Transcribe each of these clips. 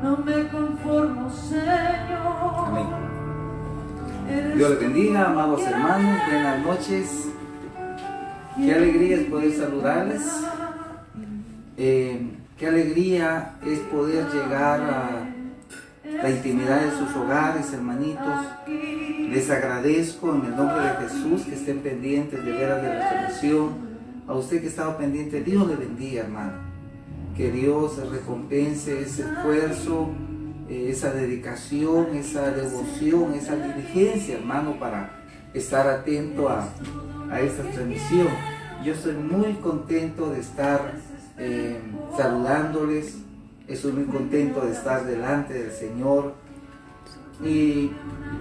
no me conformo, Señor. Amén. Dios les bendiga, amados hermanos, buenas noches. Qué alegría es poder saludarles. Qué alegría es poder llegar a la intimidad de sus hogares, hermanitos. Les agradezco en el nombre de Jesús que estén pendientes de veras de la transmisión. A usted que ha estado pendiente, Dios le bendiga, hermano. Que Dios recompense ese esfuerzo, esa dedicación, esa devoción, esa diligencia, hermano, para estar atento a esta transmisión. Yo estoy muy contento de estar saludándoles, estoy muy contento de estar delante del Señor. Y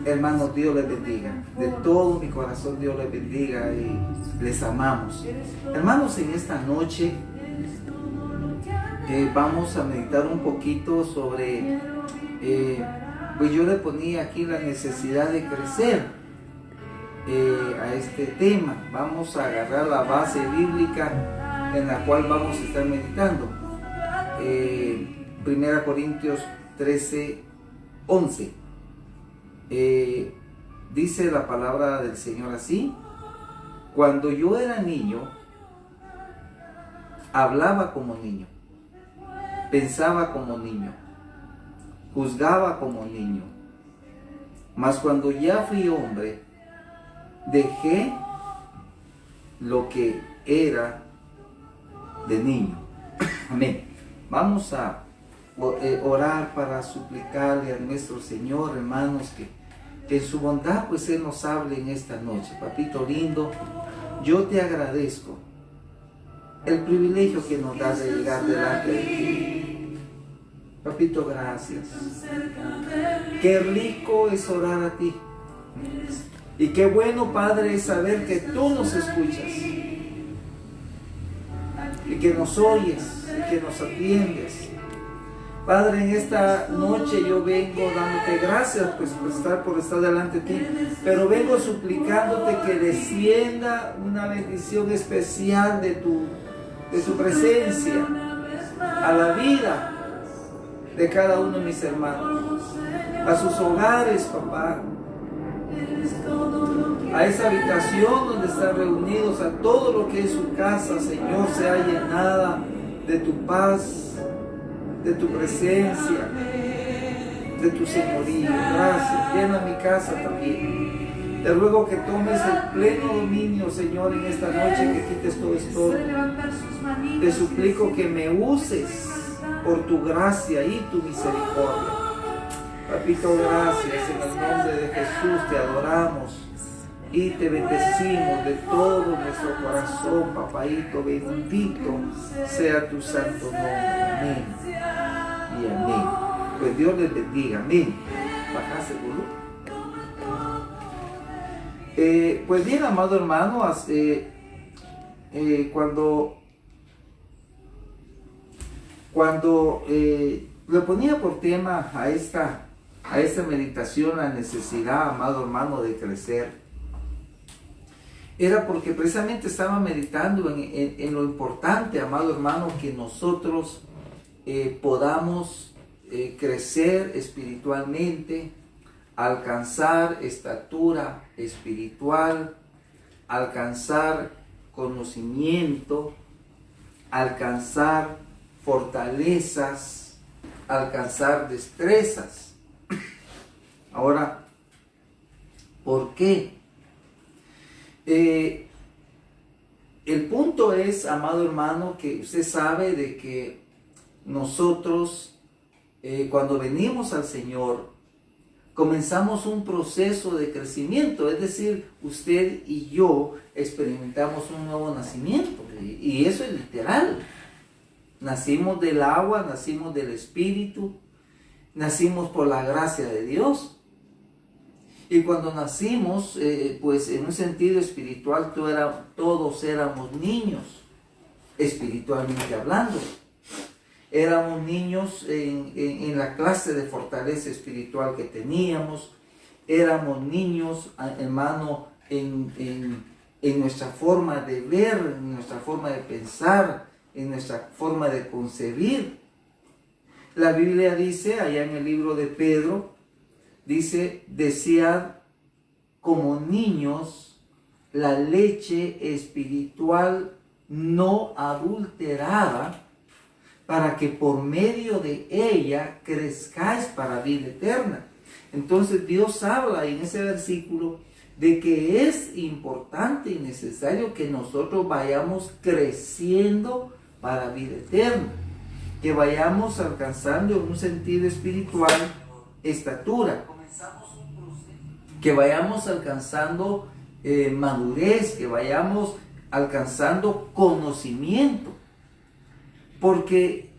hermanos, Dios les bendiga, de todo mi corazón Dios les bendiga y les amamos. Hermanos, en esta noche vamos a meditar un poquito sobre, pues yo le ponía aquí la necesidad de crecer a este tema. Vamos a agarrar la base bíblica en la cual vamos a estar meditando. 1 Corintios 13, 11. Dice la palabra del Señor así: cuando yo era niño, hablaba como niño, pensaba como niño, juzgaba como niño, mas cuando ya fui hombre, dejé lo que era de niño. Amén. Vamos a orar para suplicarle a nuestro Señor, hermanos, que en su bondad pues Él nos hable en esta noche. Papito lindo, yo te agradezco el privilegio que nos da de llegar delante de ti. Papito, gracias. Qué rico es orar a ti. Y qué bueno, Padre, es saber que tú nos escuchas. Y que nos oyes, y que nos atiendes. Padre, en esta noche yo vengo dándote gracias pues, por estar delante de ti, pero vengo suplicándote que descienda una bendición especial de tu presencia a la vida de cada uno de mis hermanos, a sus hogares, papá, a esa habitación donde están reunidos, a todo lo que es su casa, Señor, sea llenada de tu paz, de tu presencia, de tu señorío. Gracias. Llena mi casa también. Te ruego que tomes el pleno dominio, Señor, en esta noche, que quites todo esto. Te suplico que me uses por tu gracia y tu misericordia. Papito, gracias. En el nombre de Jesús te adoramos y te bendecimos de todo nuestro corazón, papaito. Bendito sea tu santo nombre. Amén y amén. Pues Dios les bendiga. Amén. Baja seguro. Pues bien, amado hermano, cuando le ponía por tema a esta meditación la necesidad, amado hermano, de crecer, era porque precisamente estaba meditando en lo importante, amado hermano, que nosotros podamos crecer espiritualmente, alcanzar estatura espiritual, alcanzar conocimiento, alcanzar fortalezas, alcanzar destrezas. Ahora, ¿por qué? El punto es, amado hermano, que usted sabe de que nosotros cuando venimos al Señor comenzamos un proceso de crecimiento, es decir, usted y yo experimentamos un nuevo nacimiento, y eso es literal. Nacimos del agua, nacimos del Espíritu, nacimos por la gracia de Dios. Y cuando nacimos, pues en un sentido espiritual, todos éramos niños, espiritualmente hablando. Éramos niños en la clase de fortaleza espiritual que teníamos. Éramos niños, hermano, en nuestra forma de ver, en nuestra forma de pensar, en nuestra forma de concebir. La Biblia dice, allá en el libro de Pedro, dice, desead como niños la leche espiritual no adulterada, para que por medio de ella crezcáis para vida eterna. Entonces Dios habla en ese versículo de que es importante y necesario que nosotros vayamos creciendo para vida eterna, que vayamos alcanzando en un sentido espiritual estatura, que vayamos alcanzando madurez, que vayamos alcanzando conocimiento. Porque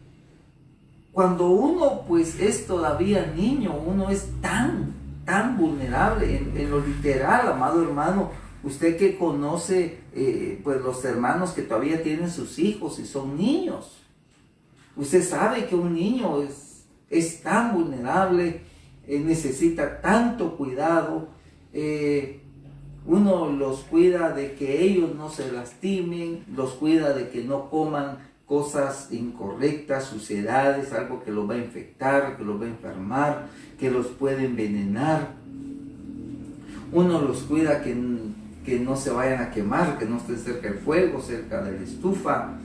cuando uno pues es todavía niño, uno es tan vulnerable en lo literal, amado hermano. Usted que conoce pues los hermanos que todavía tienen sus hijos y son niños, usted sabe que un niño es tan vulnerable, necesita tanto cuidado. Uno los cuida de que ellos no se lastimen, los cuida de que no coman cosas incorrectas, suciedades, algo que los va a infectar, que los va a enfermar, que los puede envenenar. Uno los cuida que no se vayan a quemar, que no estén cerca del fuego, cerca de la estufa.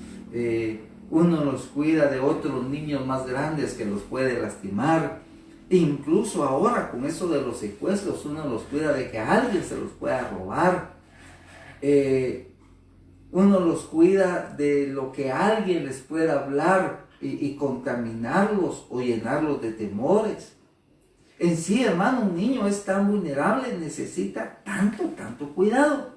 Uno los cuida de otros niños más grandes que los puede lastimar. Incluso ahora con eso de los secuestros, uno los cuida de que alguien se los pueda robar. Uno los cuida de lo que alguien les pueda hablar y contaminarlos o llenarlos de temores. En sí, hermano, un niño es tan vulnerable, necesita tanto cuidado.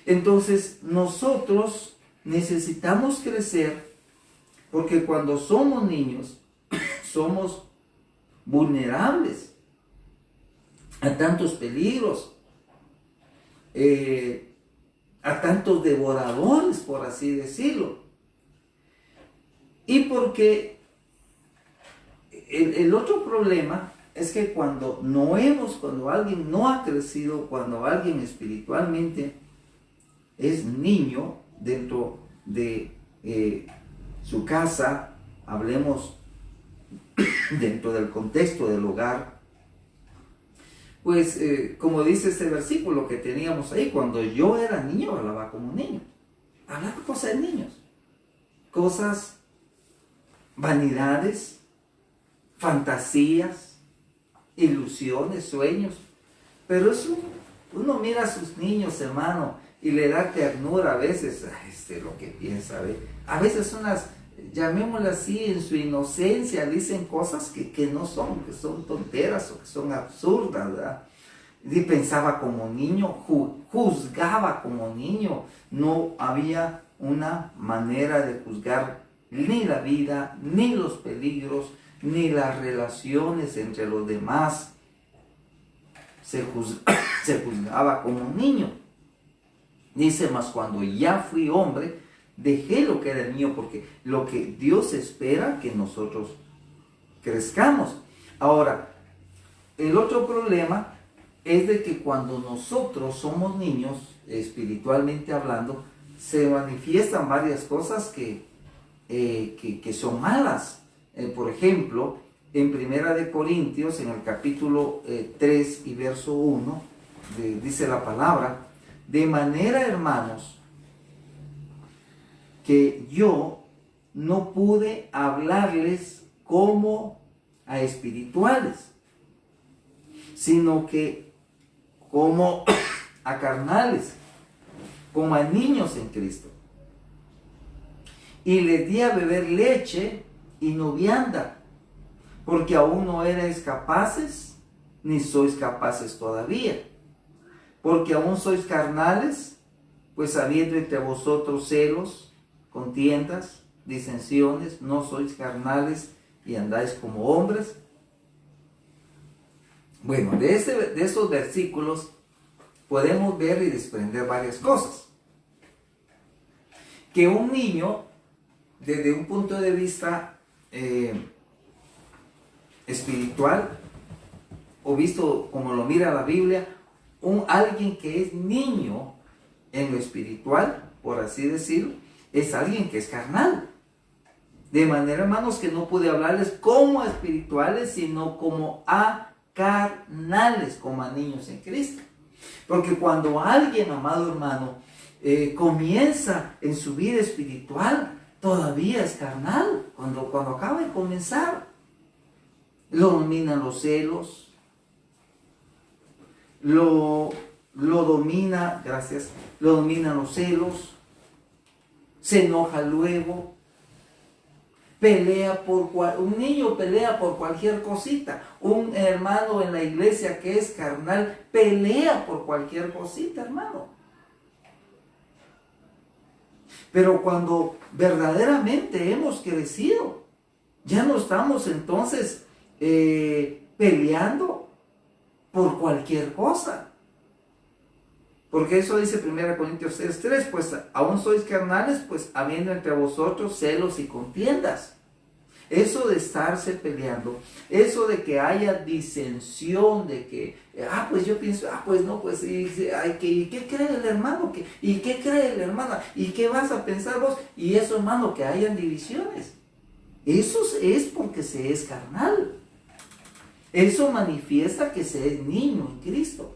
Entonces, nosotros necesitamos crecer porque cuando somos niños, somos vulnerables a tantos peligros, a tantos devoradores, por así decirlo. Y porque el otro problema es que cuando alguien no ha crecido, cuando alguien espiritualmente es niño dentro de su casa, hablemos dentro del contexto del hogar, pues como dice este versículo que teníamos ahí, cuando yo era niño hablaba como niño, hablaba cosas de niños, cosas, vanidades, fantasías, ilusiones, sueños. Pero eso, uno mira a sus niños, hermano, y le da ternura a veces, lo que piensa, a veces unas, llamémoslas así, en su inocencia dicen cosas que no son, que son tonteras o que son absurdas, ¿verdad? Y pensaba como niño, juzgaba como niño, no había una manera de juzgar ni la vida, ni los peligros, ni las relaciones entre los demás. Se juzgaba como niño. Dice, mas cuando ya fui hombre, dejé lo que era mío, porque lo que Dios espera que nosotros crezcamos. Ahora, el otro problema es de que cuando nosotros somos niños, espiritualmente hablando, se manifiestan varias cosas que son malas. Por ejemplo, en Primera de Corintios, en el capítulo 3 y verso 1, dice la palabra, de manera, hermanos, que yo no pude hablarles como a espirituales, sino que como a carnales, como a niños en Cristo. Y les di a beber leche y no vianda, porque aún no erais capaces, ni sois capaces todavía, porque aún sois carnales, pues habiendo entre vosotros celos, contiendas, disensiones, no sois carnales y andáis como hombres. Bueno, de esos versículos podemos ver y desprender varias cosas. Que un niño, desde un punto de vista espiritual, o visto como lo mira la Biblia, alguien que es niño en lo espiritual, por así decirlo, es alguien que es carnal. De manera, hermanos, que no pude hablarles como a espirituales, sino como a carnales, como a niños en Cristo. Porque cuando alguien, amado hermano, comienza en su vida espiritual, todavía es carnal, cuando acaba de comenzar. Lo dominan los celos, lo domina, gracias, lo dominan los celos, se enoja luego, un niño pelea por cualquier cosita, un hermano en la iglesia que es carnal pelea por cualquier cosita, hermano. Pero cuando verdaderamente hemos crecido, ya no estamos entonces peleando por cualquier cosa. Porque eso dice 1 Corintios 3:3, pues aún sois carnales, pues habiendo entre vosotros celos y contiendas. Eso de estarse peleando, eso de que haya disensión, de que, pues yo pienso, pues no, pues, ¿y qué cree el hermano? ¿Y qué cree la hermana? ¿Y qué vas a pensar vos? Y eso, hermano, que hayan divisiones. Eso es porque se es carnal. Eso manifiesta que se es niño en Cristo.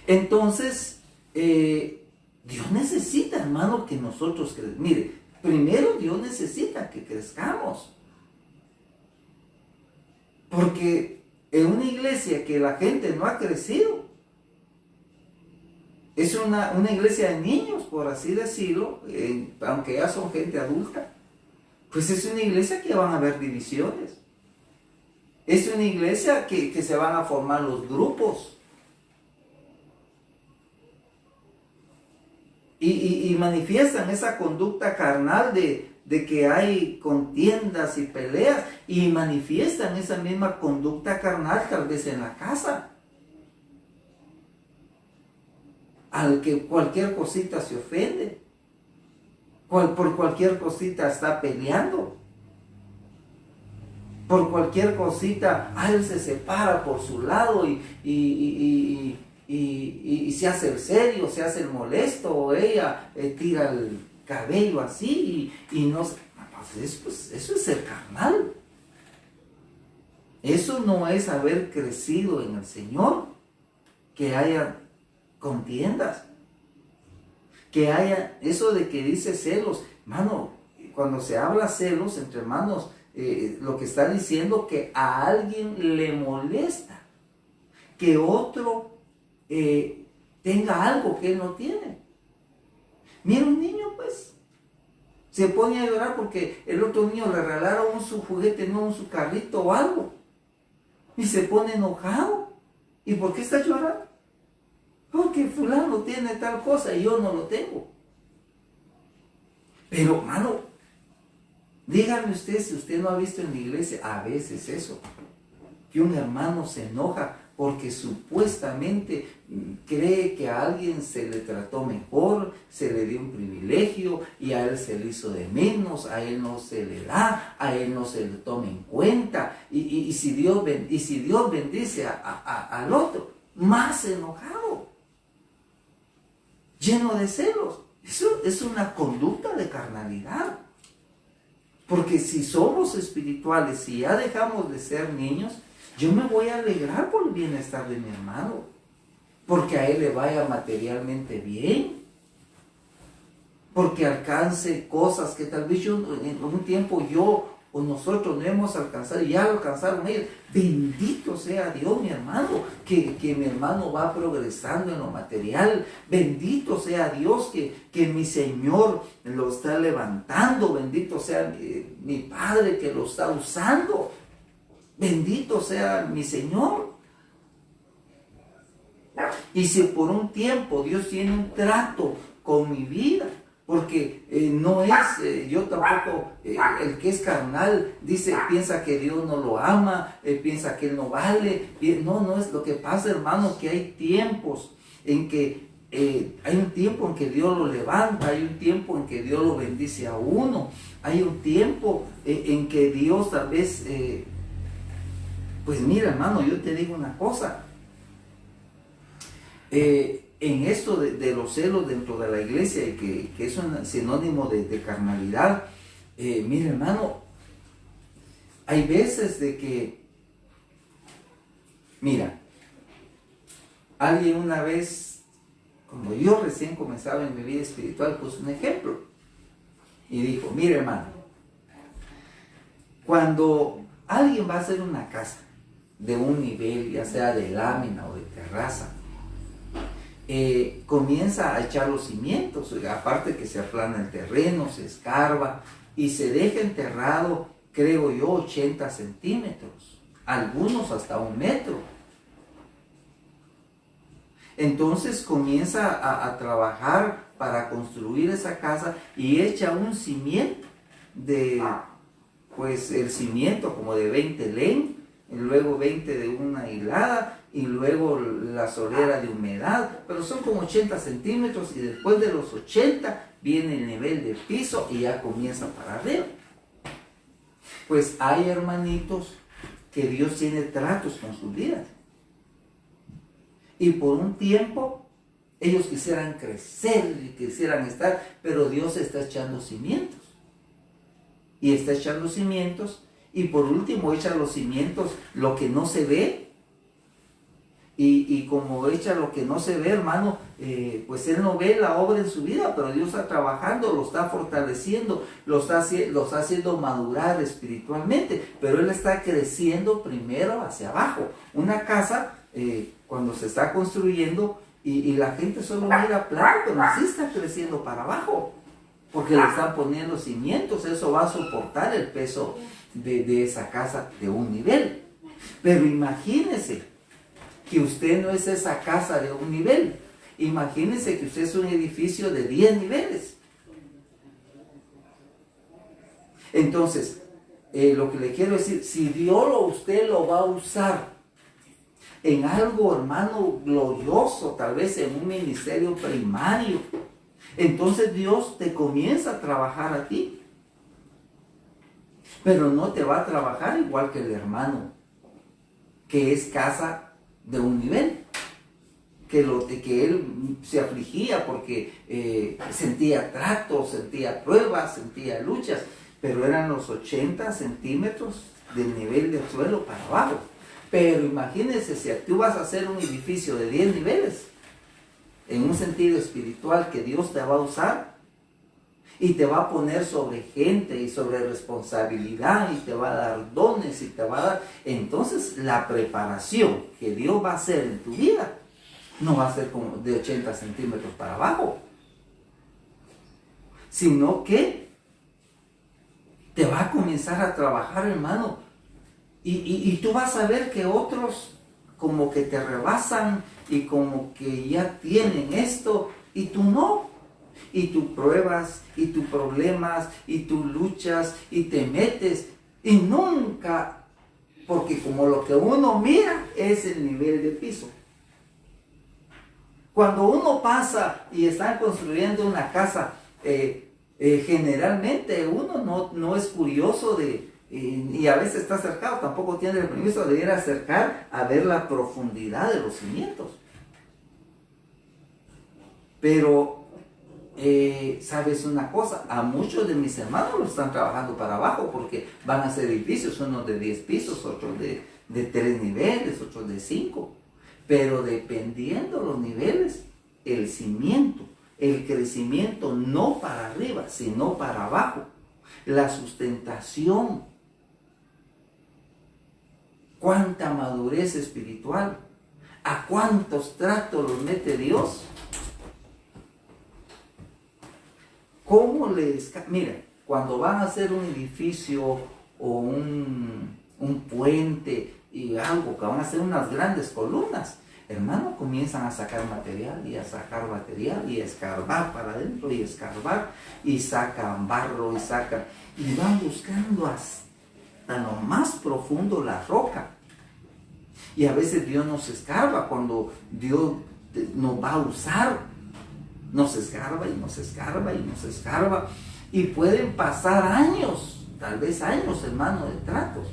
Entonces, Dios necesita, hermano, que nosotros crezcamos. Mire, primero Dios necesita que crezcamos. Porque en una iglesia que la gente no ha crecido, es una iglesia de niños, por así decirlo, aunque ya son gente adulta, pues es una iglesia que van a haber divisiones. Es una iglesia que se van a formar los grupos. Y manifiestan esa conducta carnal de que hay contiendas y peleas, y manifiestan esa misma conducta carnal tal vez en la casa. Al que cualquier cosita se ofende, por cualquier cosita está peleando, por cualquier cosita, él se separa por su lado y se hace el serio, se hace el molesto, o ella tira el cabello así y no sé. Pues eso es ser carnal. Eso no es haber crecido en el Señor, que haya contiendas, que haya eso de que dice celos. Hermano, cuando se habla celos entre hermanos, lo que está diciendo que a alguien le molesta que otro tenga algo que él no tiene. Mira, un niño pues se pone a llorar porque el otro niño le regalaron su juguete, no su carrito o algo, y se pone enojado. ¿Y por qué está llorando? Porque fulano tiene tal cosa y yo no lo tengo. Pero hermano, dígame usted si usted no ha visto en la iglesia a veces eso, que un hermano se enoja porque supuestamente cree que a alguien se le trató mejor, se le dio un privilegio y a él se le hizo de menos, a él no se le da, a él no se le toma en cuenta. Y si Dios bendice al otro, más enojado, lleno de celos. Eso es una conducta de carnalidad. Porque si somos espirituales, si ya dejamos de ser niños, yo me voy a alegrar por el bienestar de mi hermano, porque a él le vaya materialmente bien, porque alcance cosas que tal vez en un tiempo yo o nosotros no hemos alcanzado y ya lo alcanzaron ellos. Bendito sea Dios, mi hermano, que mi hermano va progresando en lo material. Bendito sea Dios que mi Señor lo está levantando. Bendito sea mi Padre que lo está usando. Bendito sea mi Señor. Y si por un tiempo Dios tiene un trato con mi vida, porque no es, yo tampoco, el que es carnal, piensa que Dios no lo ama, piensa que Él no vale. No es lo que pasa, hermano, que hay tiempos en que, hay un tiempo en que Dios lo levanta, hay un tiempo en que Dios lo bendice a uno, hay un tiempo en que Dios tal vez, pues mira, hermano, yo te digo una cosa, en esto de los celos dentro de la iglesia, y que es un sinónimo de carnalidad, Mire, hermano, hay veces de que, mira, alguien una vez, cuando yo recién comenzaba en mi vida espiritual, puso un ejemplo y dijo, mire, hermano, cuando alguien va a hacer una casa de un nivel, ya sea de lámina o de terraza, comienza a echar los cimientos, aparte que se aplana el terreno, se escarba y se deja enterrado, creo yo, 80 centímetros, algunos hasta 1 metro. Entonces comienza a trabajar para construir esa casa y echa un cimiento pues el cimiento como de 20 len, y luego 20 de una hilada y luego la solera de humedad, pero son como 80 centímetros y después de los 80 viene el nivel del piso y ya comienza para arriba. Pues hay hermanitos que Dios tiene tratos con sus vidas y por un tiempo ellos quisieran crecer y quisieran estar, pero Dios está echando cimientos. Y está echando cimientos, y por último echa los cimientos lo que no se ve, y como echa lo que no se ve, hermano, pues él no ve la obra en su vida, pero Dios está trabajando, lo está fortaleciendo, lo está haciendo madurar espiritualmente, pero él está creciendo primero hacia abajo. Una casa, cuando se está construyendo, y la gente solo mira plano, pero sí está creciendo para abajo. Porque le están poniendo cimientos, eso va a soportar el peso de esa casa de un nivel. Pero imagínese que usted no es esa casa de un nivel. Imagínese que usted es un edificio de 10 niveles. Entonces, lo que le quiero decir, si usted lo va a usar en algo, hermano, glorioso, tal vez en un ministerio primario, entonces Dios te comienza a trabajar a ti. Pero no te va a trabajar igual que el hermano, que es casa de un nivel. Que él se afligía porque sentía tratos, sentía pruebas, sentía luchas, pero eran los 80 centímetros del nivel del suelo para abajo. Pero imagínense, si tú vas a hacer un edificio de 10 niveles, en un sentido espiritual, que Dios te va a usar y te va a poner sobre gente y sobre responsabilidad y te va a dar dones y te va a dar, entonces la preparación que Dios va a hacer en tu vida no va a ser como de 80 centímetros para abajo, sino que te va a comenzar a trabajar, hermano, y tú vas a ver que otros como que te rebasan y como que ya tienen esto y tú no. Y tú pruebas y tú problemas y tú luchas y te metes y nunca, porque como lo que uno mira es el nivel de piso. Cuando uno pasa y están construyendo una casa, generalmente uno no es curioso y a veces está cercado, tampoco tiene el permiso de ir a acercar a ver la profundidad de los cimientos. Pero, ¿sabes una cosa? A muchos de mis hermanos lo están trabajando para abajo porque van a hacer edificios, unos de 10 pisos, otros de 3 niveles, otros de 5. Pero dependiendo los niveles, el cimiento, el crecimiento no para arriba, sino para abajo. La sustentación. Cuánta madurez espiritual. ¿A cuántos tratos los mete Dios? ¿Cómo les... Mira, cuando van a hacer un edificio o un puente y algo, que van a hacer unas grandes columnas, hermano, comienzan a sacar material y a sacar material y a escarbar para adentro y escarbar y sacan barro y van buscando hasta lo más profundo la roca. Y a veces Dios nos escarba cuando Dios nos va a usar. Nos escarba y nos escarba y nos escarba. Y pueden pasar años, tal vez años, hermano, de tratos.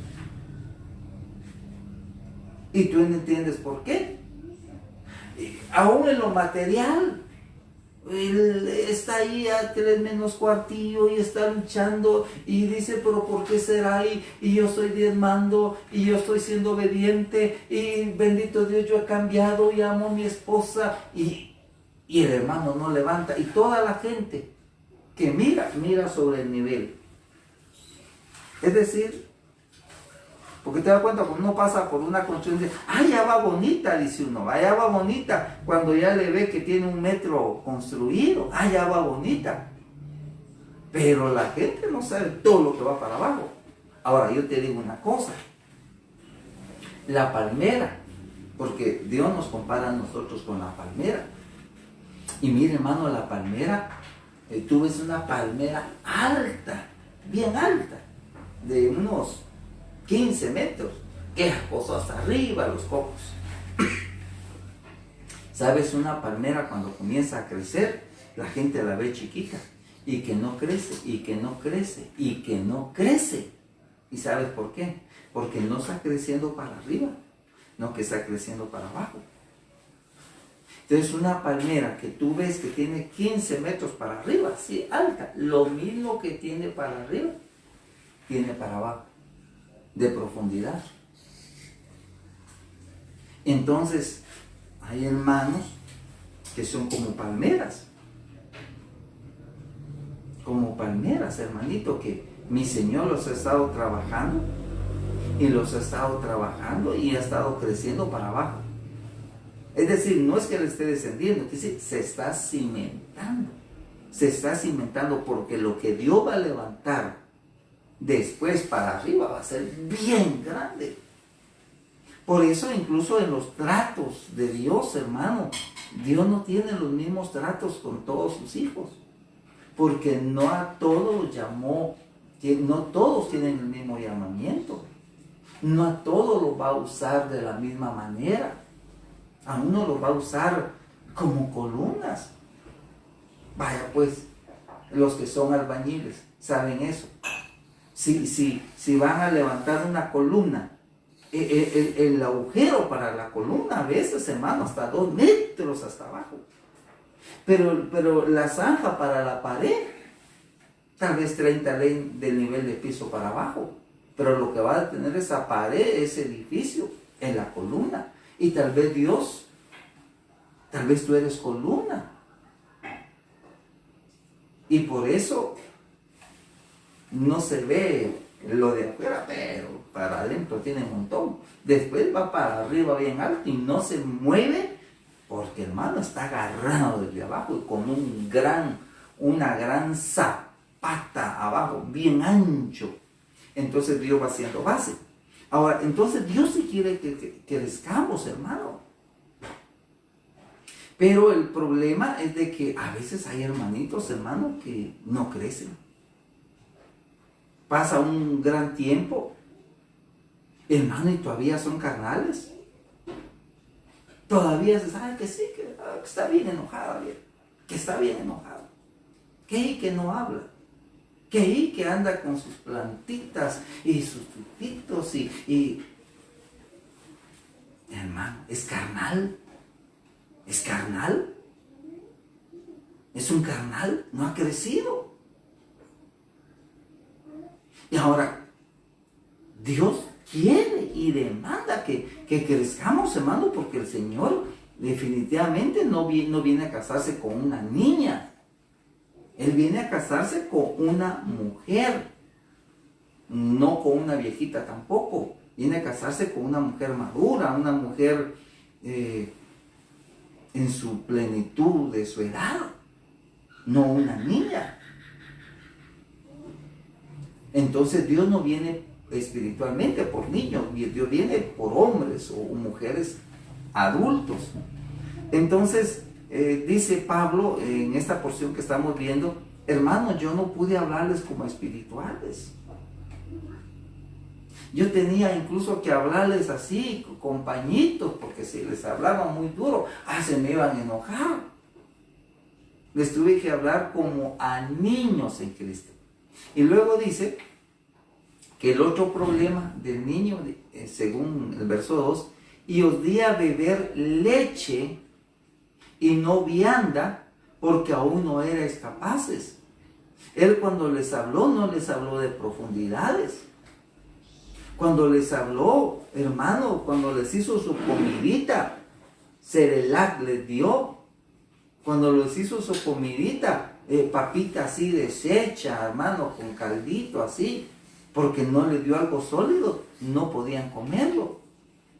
Y tú no entiendes por qué. Aún en lo material, Él está ahí a 3 menos cuartillo y está luchando y dice, pero ¿por qué será? Y yo estoy diezmando y yo estoy siendo obediente y bendito Dios, yo he cambiado y amo a mi esposa y el hermano no levanta. Y toda la gente que mira sobre el nivel. Es decir, porque te das cuenta, cuando uno pasa por una construcción de, ya va bonita, dice uno, ya va bonita, cuando ya le ve que tiene 1 metro construido, ya va bonita. Pero la gente no sabe todo lo que va para abajo. Ahora, yo te digo una cosa, la palmera, porque Dios nos compara a nosotros con la palmera. Y mire, hermano, la palmera, tú ves una palmera alta, bien alta, de unos 15 metros, que posó hasta arriba los cocos. ¿Sabes? Una palmera cuando comienza a crecer, la gente la ve chiquita, y que no crece, y que no crece, y que no crece. ¿Y sabes por qué? Porque no está creciendo para arriba, no que está creciendo para abajo. Entonces una palmera que tú ves que tiene 15 metros para arriba, sí, alta, lo mismo que tiene para arriba, tiene para abajo, de profundidad. Entonces hay hermanos que son como palmeras, hermanito, que mi Señor los ha estado trabajando y los ha estado trabajando y ha estado creciendo para abajo. Es decir, no es que le esté descendiendo, es decir, se está cimentando porque lo que Dios va a levantar después para arriba va a ser bien grande. Por eso incluso en los tratos de Dios, hermano, Dios no tiene los mismos tratos con todos sus hijos, porque no a todos los llamó, no todos tienen el mismo llamamiento, no a todos los va a usar de la misma manera. A uno los va a usar como columnas. Vaya pues, los que son albañiles saben eso. Si van a levantar una columna, el agujero para la columna a veces, hermano, hasta 2 metros hasta abajo. Pero la zanja para la pared, tal vez 30 del nivel de piso para abajo. Pero lo que va a tener esa pared, ese edificio, es la columna. Y tal vez Dios, tal vez tú eres columna. Y por eso no se ve lo de afuera, pero para adentro tiene un montón. Después va para arriba bien alto y no se mueve porque, hermano, está agarrado desde abajo y con una gran zapata abajo, bien ancho. Entonces Dios va haciendo base. Ahora, entonces Dios sí quiere que crezcamos, hermano. Pero el problema es de que a veces hay hermanitos, hermano, que no crecen. Pasa un gran tiempo, hermano, y todavía son carnales. Todavía se sabe que sí, que está bien enojada, que está bien enojado. Que no habla. Que anda con sus plantitas y sus frutitos y hermano, es carnal. ¿Es carnal? ¿Es un carnal? No ha crecido. Y ahora, Dios quiere y demanda que crezcamos, hermano, porque el Señor definitivamente no viene a casarse con una niña. Él viene a casarse con una mujer, no con una viejita tampoco. Viene a casarse con una mujer madura, una mujer en su plenitud de su edad, no una niña. Entonces Dios no viene espiritualmente por niños, Dios viene por hombres o mujeres adultos. Entonces dice Pablo en esta porción que estamos viendo, hermanos, yo no pude hablarles como espirituales. Yo tenía incluso que hablarles así, con pañitos, porque si les hablaba muy duro, se me iban a enojar. Les tuve que hablar como a niños en Cristo. Y luego dice que el otro problema del niño, según el verso 2, y os di a beber leche y no vianda, porque aún no erais capaces. Él cuando les habló, no les habló de profundidades. Cuando les habló, hermano, cuando les hizo su comidita, Cerelac les dio. Cuando les hizo su comidita, papita así deshecha, hermano, con caldito así, porque no les dio algo sólido, no podían comerlo.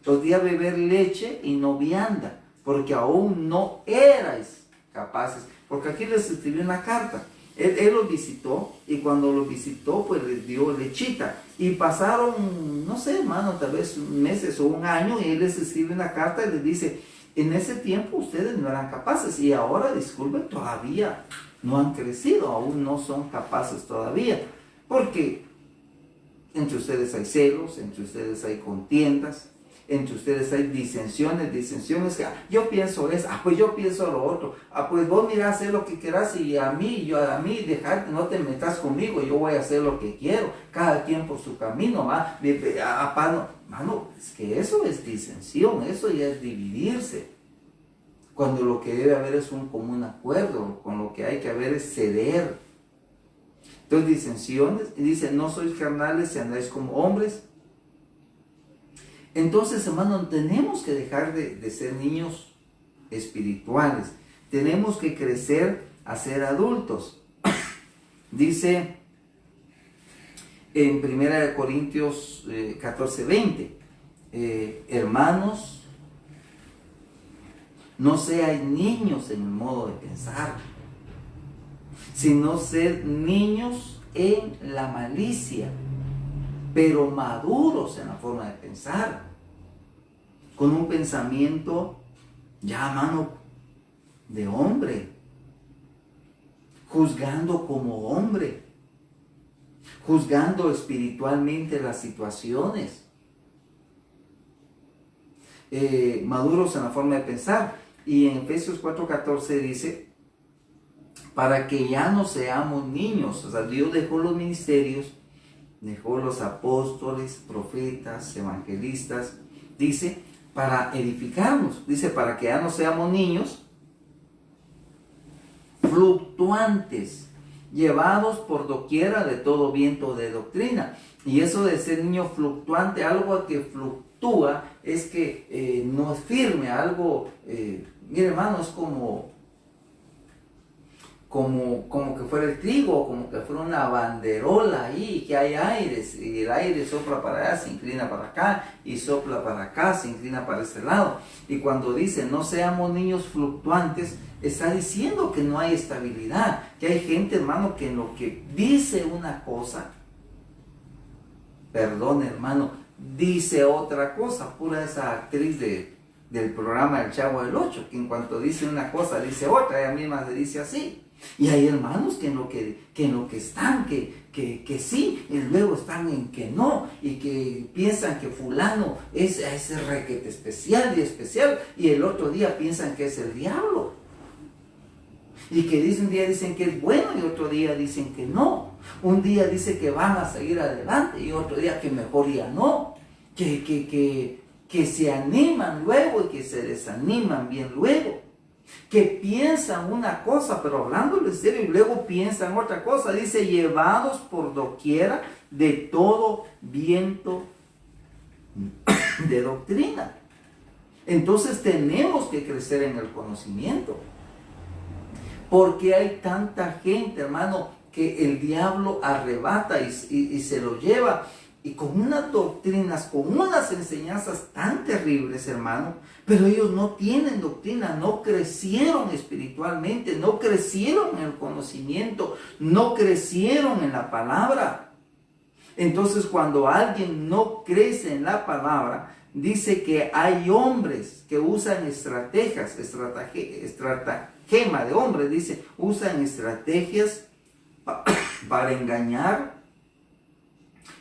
Podía beber leche y no vianda, porque aún no erais capaces. Porque aquí les escribió una carta. Él los visitó, y cuando los visitó, pues les dio lechita. Y pasaron, no sé, hermano, tal vez meses o un año, y él les escribe una carta y les dice: en ese tiempo ustedes no eran capaces, y ahora, disculpen, todavía no han crecido, aún no son capaces todavía. Porque entre ustedes hay celos, entre ustedes hay contiendas, entre ustedes hay disensiones que yo pienso eso, pues yo pienso lo otro, pues vos mirá, hacer lo que quieras, y a mí dejarte, no te metas conmigo, yo voy a hacer lo que quiero, cada quien por su camino, mano, es que eso es disensión, eso ya es dividirse, cuando lo que debe haber es un común acuerdo, con lo que hay que haber es ceder. Entonces, disensiones, y dice: no sois carnales si andáis como hombres. Entonces, hermano, tenemos que dejar de ser niños espirituales. Tenemos que crecer a ser adultos. Dice en 1 Corintios 14:20, hermanos, no seáis niños en el modo de pensar, sino sed niños en la malicia, pero maduros en la forma de pensar, con un pensamiento ya, mano, de hombre, juzgando como hombre, juzgando espiritualmente las situaciones, maduros en la forma de pensar. Y en Efesios 4:14 dice: para que ya no seamos niños. O sea, Dios dejó los ministerios, dejó los apóstoles, profetas, evangelistas, dice, para edificarnos, dice, para que ya no seamos niños fluctuantes, llevados por doquiera de todo viento de doctrina. Y eso de ser niño fluctuante, algo que fluctúa, es que no es firme, algo, mire hermano, es como que fuera el trigo, como que fuera una banderola ahí, que hay aires, y el aire sopla para allá, se inclina para acá, y sopla para acá, se inclina para este lado. Y cuando dice no seamos niños fluctuantes, está diciendo que no hay estabilidad, que hay gente, hermano, que en lo que dice una cosa, perdón, hermano, dice otra cosa. Pura esa actriz del programa El Chavo del Ocho, que en cuanto dice una cosa, dice otra, ella misma se dice así. Y hay hermanos que en lo que están, que sí, y luego están en que no, y que piensan que fulano es requete especial, y el otro día piensan que es el diablo. Y que un día dicen que es bueno y otro día dicen que no. Un día dice que van a seguir adelante y otro día que mejor ya no. Que se animan luego y que se desaniman bien luego. Que piensan una cosa, pero hablando en serio, y luego piensan otra cosa. Dice, llevados por doquiera de todo viento de doctrina. Entonces tenemos que crecer en el conocimiento. Porque hay tanta gente, hermano, que el diablo arrebata y se lo lleva. Y con unas doctrinas, con unas enseñanzas tan terribles, hermano. Pero ellos no tienen doctrina, no crecieron espiritualmente, no crecieron en el conocimiento, no crecieron en la palabra. Entonces, cuando alguien no crece en la palabra, dice que hay hombres que usan estratagema de hombres, dice, usan estrategias para engañar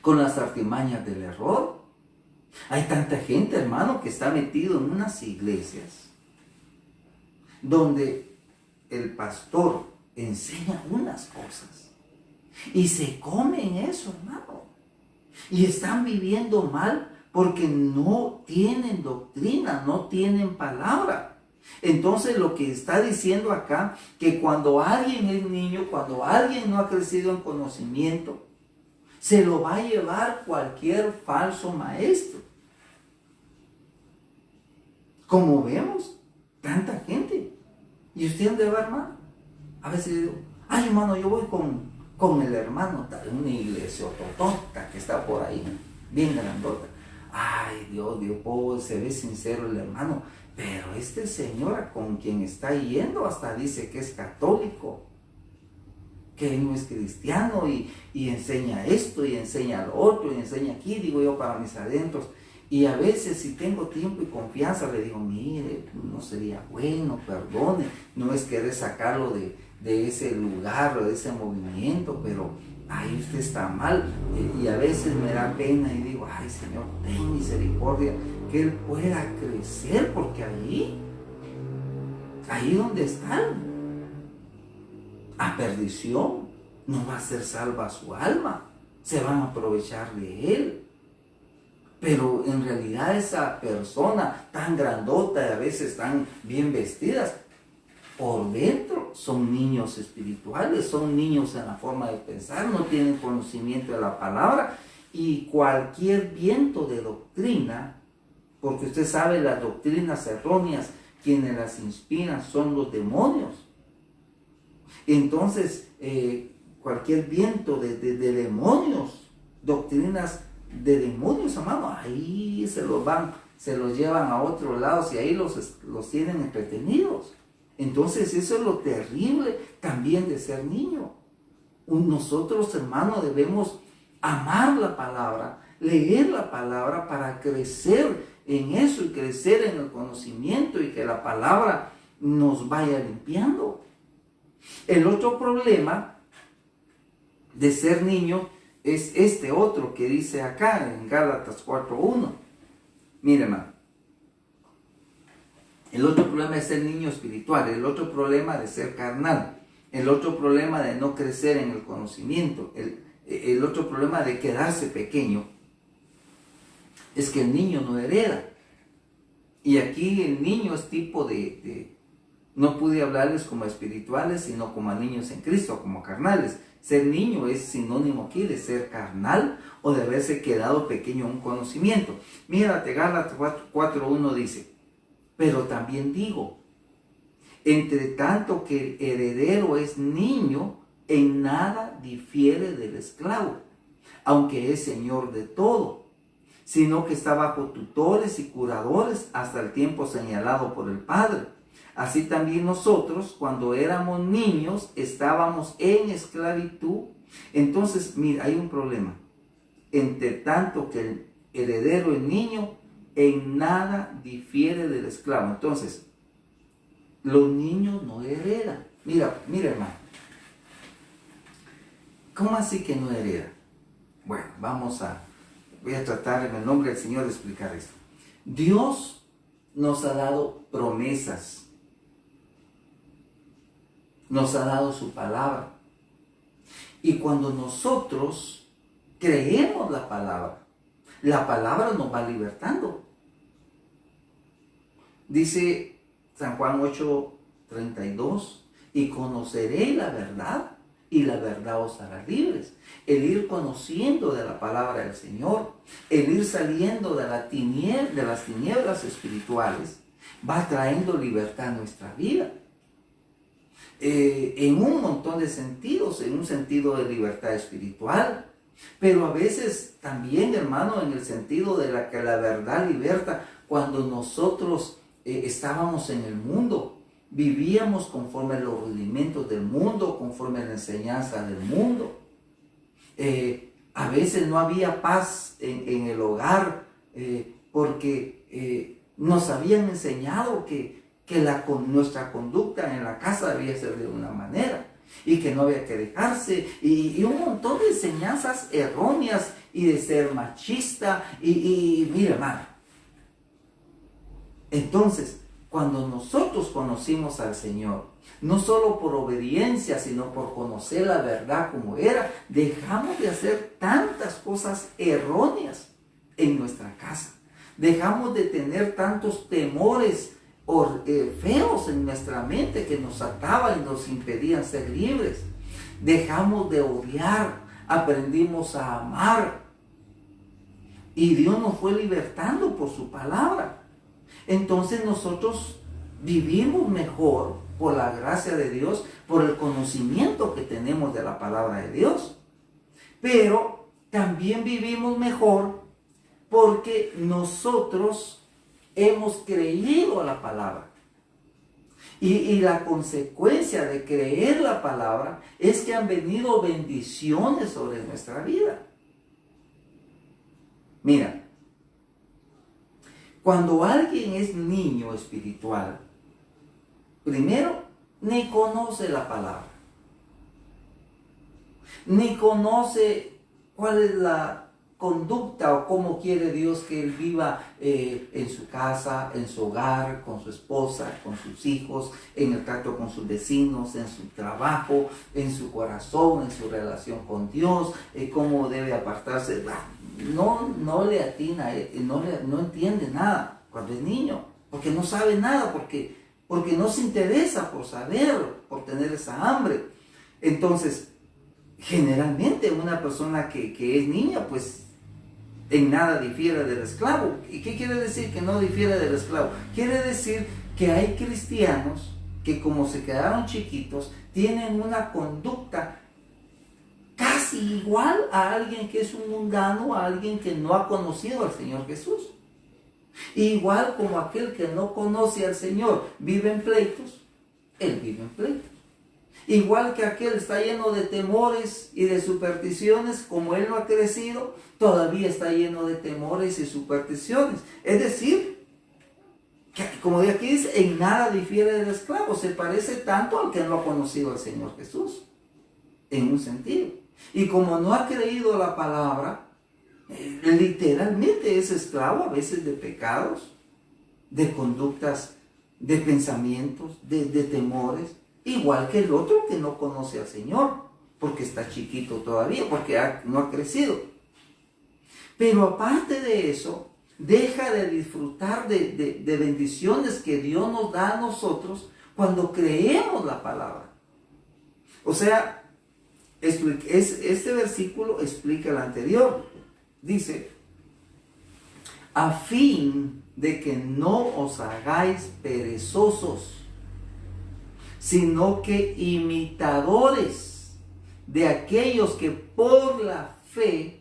con las artimañas del error. Hay tanta gente, hermano, que está metido en unas iglesias donde el pastor enseña unas cosas y se comen eso, hermano, y están viviendo mal porque no tienen doctrina, no tienen palabra. Entonces lo que está diciendo acá, que cuando alguien es niño, cuando alguien no ha crecido en conocimiento, se lo va a llevar cualquier falso maestro. Como vemos, tanta gente. ¿Y usted dónde va, hermano? A veces digo, ay, hermano, yo voy con el hermano tal, una iglesia ototota que está por ahí, bien grandota. Ay, Dios, pobre, se ve sincero el hermano, pero este señor con quien está yendo hasta dice que es católico, que no es cristiano y enseña esto y enseña lo otro y enseña aquí, digo yo, para mis adentros. Y a veces si tengo tiempo y confianza le digo, mire, no sería bueno, perdone, no es querer sacarlo de ese lugar o de ese movimiento, pero ahí usted está mal. Y a veces me da pena y digo, ay, Señor, ten misericordia, que él pueda crecer, porque ahí donde están, a perdición, no va a ser salva su alma, se van a aprovechar de él. Pero en realidad esa persona tan grandota y a veces tan bien vestidas, por dentro son niños espirituales, son niños en la forma de pensar, no tienen conocimiento de la palabra, y cualquier viento de doctrina, porque usted sabe, las doctrinas erróneas, quienes las inspiran son los demonios. Entonces, cualquier viento de demonios, doctrinas de demonios, hermano, ahí se los llevan a otros lados y ahí los tienen entretenidos. Entonces eso es lo terrible también de ser niño. Nosotros, hermano, debemos amar la palabra, leer la palabra para crecer en eso y crecer en el conocimiento y que la palabra nos vaya limpiando. El otro problema de ser niño es este otro que dice acá en Gálatas 4:1. Mire, hermano, el otro problema de ser niño espiritual, el otro problema de ser carnal, el otro problema de no crecer en el conocimiento, el otro problema de quedarse pequeño, es que el niño no hereda. Y aquí el niño es tipo no pude hablarles como espirituales, sino como a niños en Cristo, como carnales. Ser niño es sinónimo aquí de ser carnal o de haberse quedado pequeño en un conocimiento. Mírate, Gálatas 4:1 dice, pero también digo, entre tanto que el heredero es niño, en nada difiere del esclavo, aunque es señor de todo, sino que está bajo tutores y curadores hasta el tiempo señalado por el Padre. Así también nosotros, cuando éramos niños, estábamos en esclavitud. Entonces, mira, hay un problema. Entre tanto que el heredero es niño, en nada difiere del esclavo. Entonces, los niños no heredan. Mira, hermano. ¿Cómo así que no heredan? Bueno, voy a tratar en el nombre del Señor de explicar esto. Dios nos ha dado promesas. Nos ha dado su palabra. Y cuando nosotros creemos la palabra nos va libertando. Dice San Juan 8:32, y conoceréis la verdad, y la verdad os hará libres. El ir conociendo de la palabra del Señor, el ir saliendo de las tinieblas espirituales, va trayendo libertad a nuestra vida. En un montón de sentidos, en un sentido de libertad espiritual, pero a veces también, hermano, en el sentido de que la verdad liberta. Cuando nosotros estábamos en el mundo, vivíamos conforme a los rudimentos del mundo, conforme a la enseñanza del mundo. A veces no había paz en el hogar, porque nos habían enseñado que nuestra conducta en la casa debía ser de una manera y que no había que dejarse, y un montón de enseñanzas erróneas y de ser machista y mira, hermano. Entonces, cuando nosotros conocimos al Señor, no solo por obediencia, sino por conocer la verdad como era, dejamos de hacer tantas cosas erróneas en nuestra casa. Dejamos de tener tantos temores feos en nuestra mente que nos ataban y nos impedían ser libres. Dejamos de odiar, aprendimos a amar. Y Dios nos fue libertando por su palabra. Entonces nosotros vivimos mejor por la gracia de Dios, por el conocimiento que tenemos de la palabra de Dios. Pero también vivimos mejor porque nosotros hemos creído a la palabra. Y la consecuencia de creer la palabra es que han venido bendiciones sobre nuestra vida. Mira, cuando alguien es niño espiritual, primero, ni conoce la palabra, ni conoce cuál es la conducta o cómo quiere Dios que él viva en su casa, en su hogar, con su esposa, con sus hijos, en el trato con sus vecinos, en su trabajo, en su corazón, en su relación con Dios, cómo debe apartarse. No le atina, no entiende nada cuando es niño, porque no sabe nada, porque no se interesa por saber, por tener esa hambre. Entonces, generalmente una persona que es niña, pues en nada difiere del esclavo. ¿Y qué quiere decir que no difiere del esclavo? Quiere decir que hay cristianos que, como se quedaron chiquitos, tienen una conducta casi igual a alguien que es un mundano, a alguien que no ha conocido al Señor Jesús. Igual como aquel que no conoce al Señor vive en pleitos, él vive en pleitos. Igual que aquel está lleno de temores y de supersticiones, como él no ha crecido, todavía está lleno de temores y supersticiones. Es decir, que, como de aquí dice, en nada difiere del esclavo, se parece tanto al que no ha conocido al Señor Jesús, en un sentido. Y como no ha creído la palabra, literalmente es esclavo a veces de pecados, de conductas, de pensamientos, de temores. Igual que el otro que no conoce al Señor, porque está chiquito todavía, porque no ha crecido. Pero aparte de eso, deja de disfrutar de bendiciones que Dios nos da a nosotros cuando creemos la palabra. O sea, este versículo explica el anterior. Dice, a fin de que no os hagáis perezosos, sino que imitadores de aquellos que por la fe,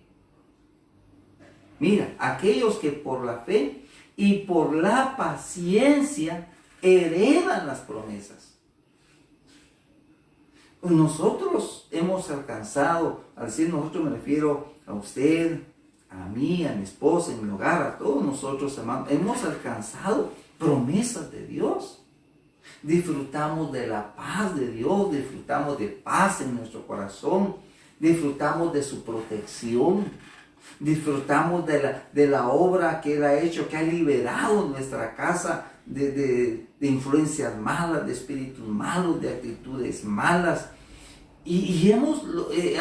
mira, aquellos que por la fe y por la paciencia heredan las promesas. Nosotros hemos alcanzado, al decir nosotros me refiero a usted, a mí, a mi esposa, en mi hogar, a todos nosotros, hermanos, hemos alcanzado promesas de Dios. Disfrutamos de la paz de Dios, disfrutamos de paz en nuestro corazón, disfrutamos de su protección, disfrutamos de la obra que Él ha hecho, que ha liberado nuestra casa de influencias malas, de espíritus malos, de actitudes malas. Y hemos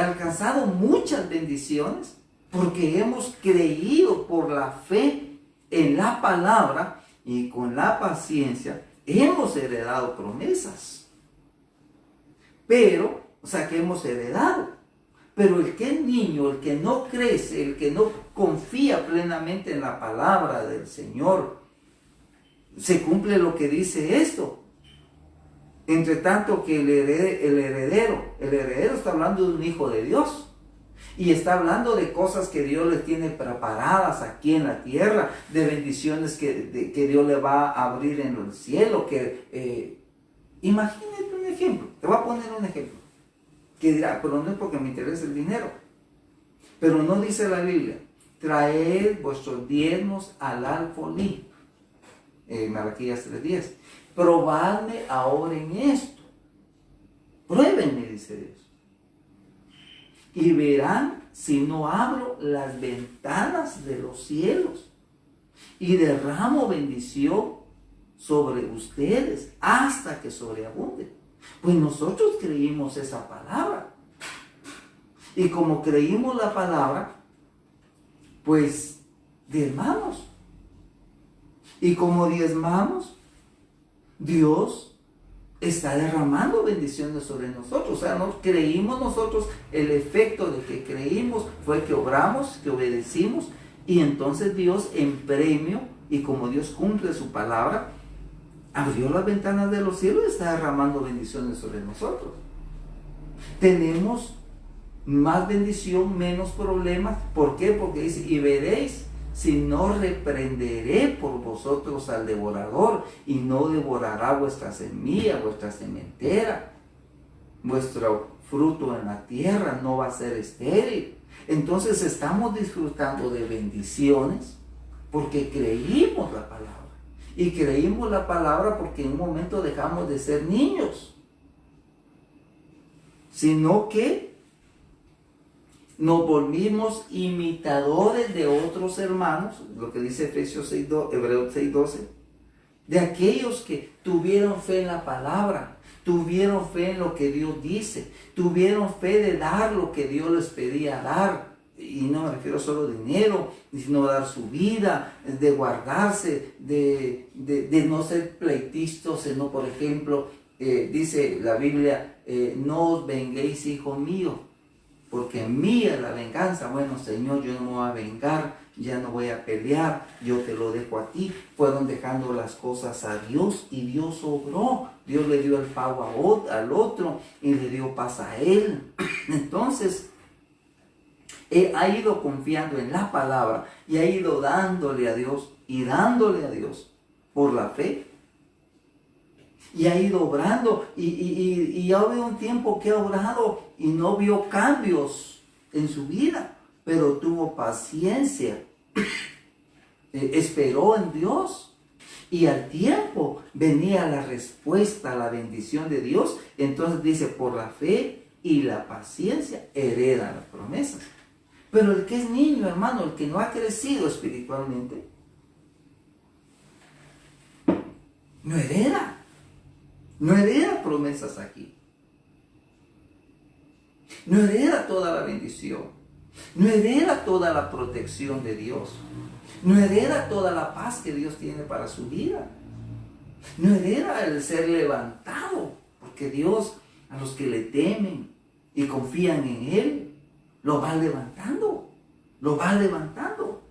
alcanzado muchas bendiciones porque hemos creído por la fe en la palabra y con la paciencia hemos heredado promesas. Pero, o sea, que hemos heredado. Pero el que es niño, el que no crece, el que no confía plenamente en la palabra del Señor, se cumple lo que dice esto. Entre tanto que el heredero está hablando de un hijo de Dios. Y está hablando de cosas que Dios le tiene preparadas aquí en la tierra, de bendiciones que Dios le va a abrir en el cielo. Imagínate un ejemplo, te voy a poner un ejemplo, que dirá, pero no es porque me interesa el dinero. Pero no dice la Biblia, traed vuestros diezmos al alfolí. Malaquías 3:10. Probadme ahora en esto. Pruébenme, dice Dios. Y verán si no abro las ventanas de los cielos y derramo bendición sobre ustedes hasta que sobreabunde. Pues nosotros creímos esa palabra. Y como creímos la palabra, pues diezmamos. Y como diezmamos, Dios está derramando bendiciones sobre nosotros. O sea, no creímos nosotros, el efecto de que creímos fue que obramos, que obedecimos, y entonces Dios en premio, y como Dios cumple su palabra, abrió las ventanas de los cielos y está derramando bendiciones sobre nosotros. Tenemos más bendición, menos problemas. ¿Por qué? Porque dice, y veréis si no reprenderé por vosotros al devorador, y no devorará vuestra semilla, vuestra sementera, vuestro fruto en la tierra no va a ser estéril. Entonces estamos disfrutando de bendiciones porque creímos la palabra. Y creímos la palabra porque en un momento dejamos de ser niños, sino que nos volvimos imitadores de otros hermanos, lo que dice Hebreos 6:12, de aquellos que tuvieron fe en la palabra, tuvieron fe en lo que Dios dice, tuvieron fe de dar lo que Dios les pedía dar. Y no me refiero solo a dinero, sino dar su vida, de guardarse, de no ser pleitistas, sino, por ejemplo, dice la Biblia, no os venguéis, hijo mío, porque mía es la venganza. Bueno, Señor, yo no me voy a vengar, ya no voy a pelear, yo te lo dejo a ti. Fueron dejando las cosas a Dios y Dios obró. Dios le dio el pago al otro y le dio paz a él. Entonces, ha ido confiando en la palabra y ha ido dándole a Dios y dándole a Dios por la fe. Y ha ido obrando y ya hubo un tiempo que ha obrado y no vio cambios en su vida, pero tuvo paciencia, esperó en Dios y al tiempo venía la respuesta, la bendición de Dios. Entonces dice, por la fe y la paciencia heredan las promesas. Pero el que es niño, hermano, el que no ha crecido espiritualmente, no hereda. No hereda promesas aquí. No hereda toda la bendición. No hereda toda la protección de Dios. No hereda toda la paz que Dios tiene para su vida. No hereda el ser levantado, porque Dios a los que le temen y confían en Él, lo va levantando. Lo va levantando.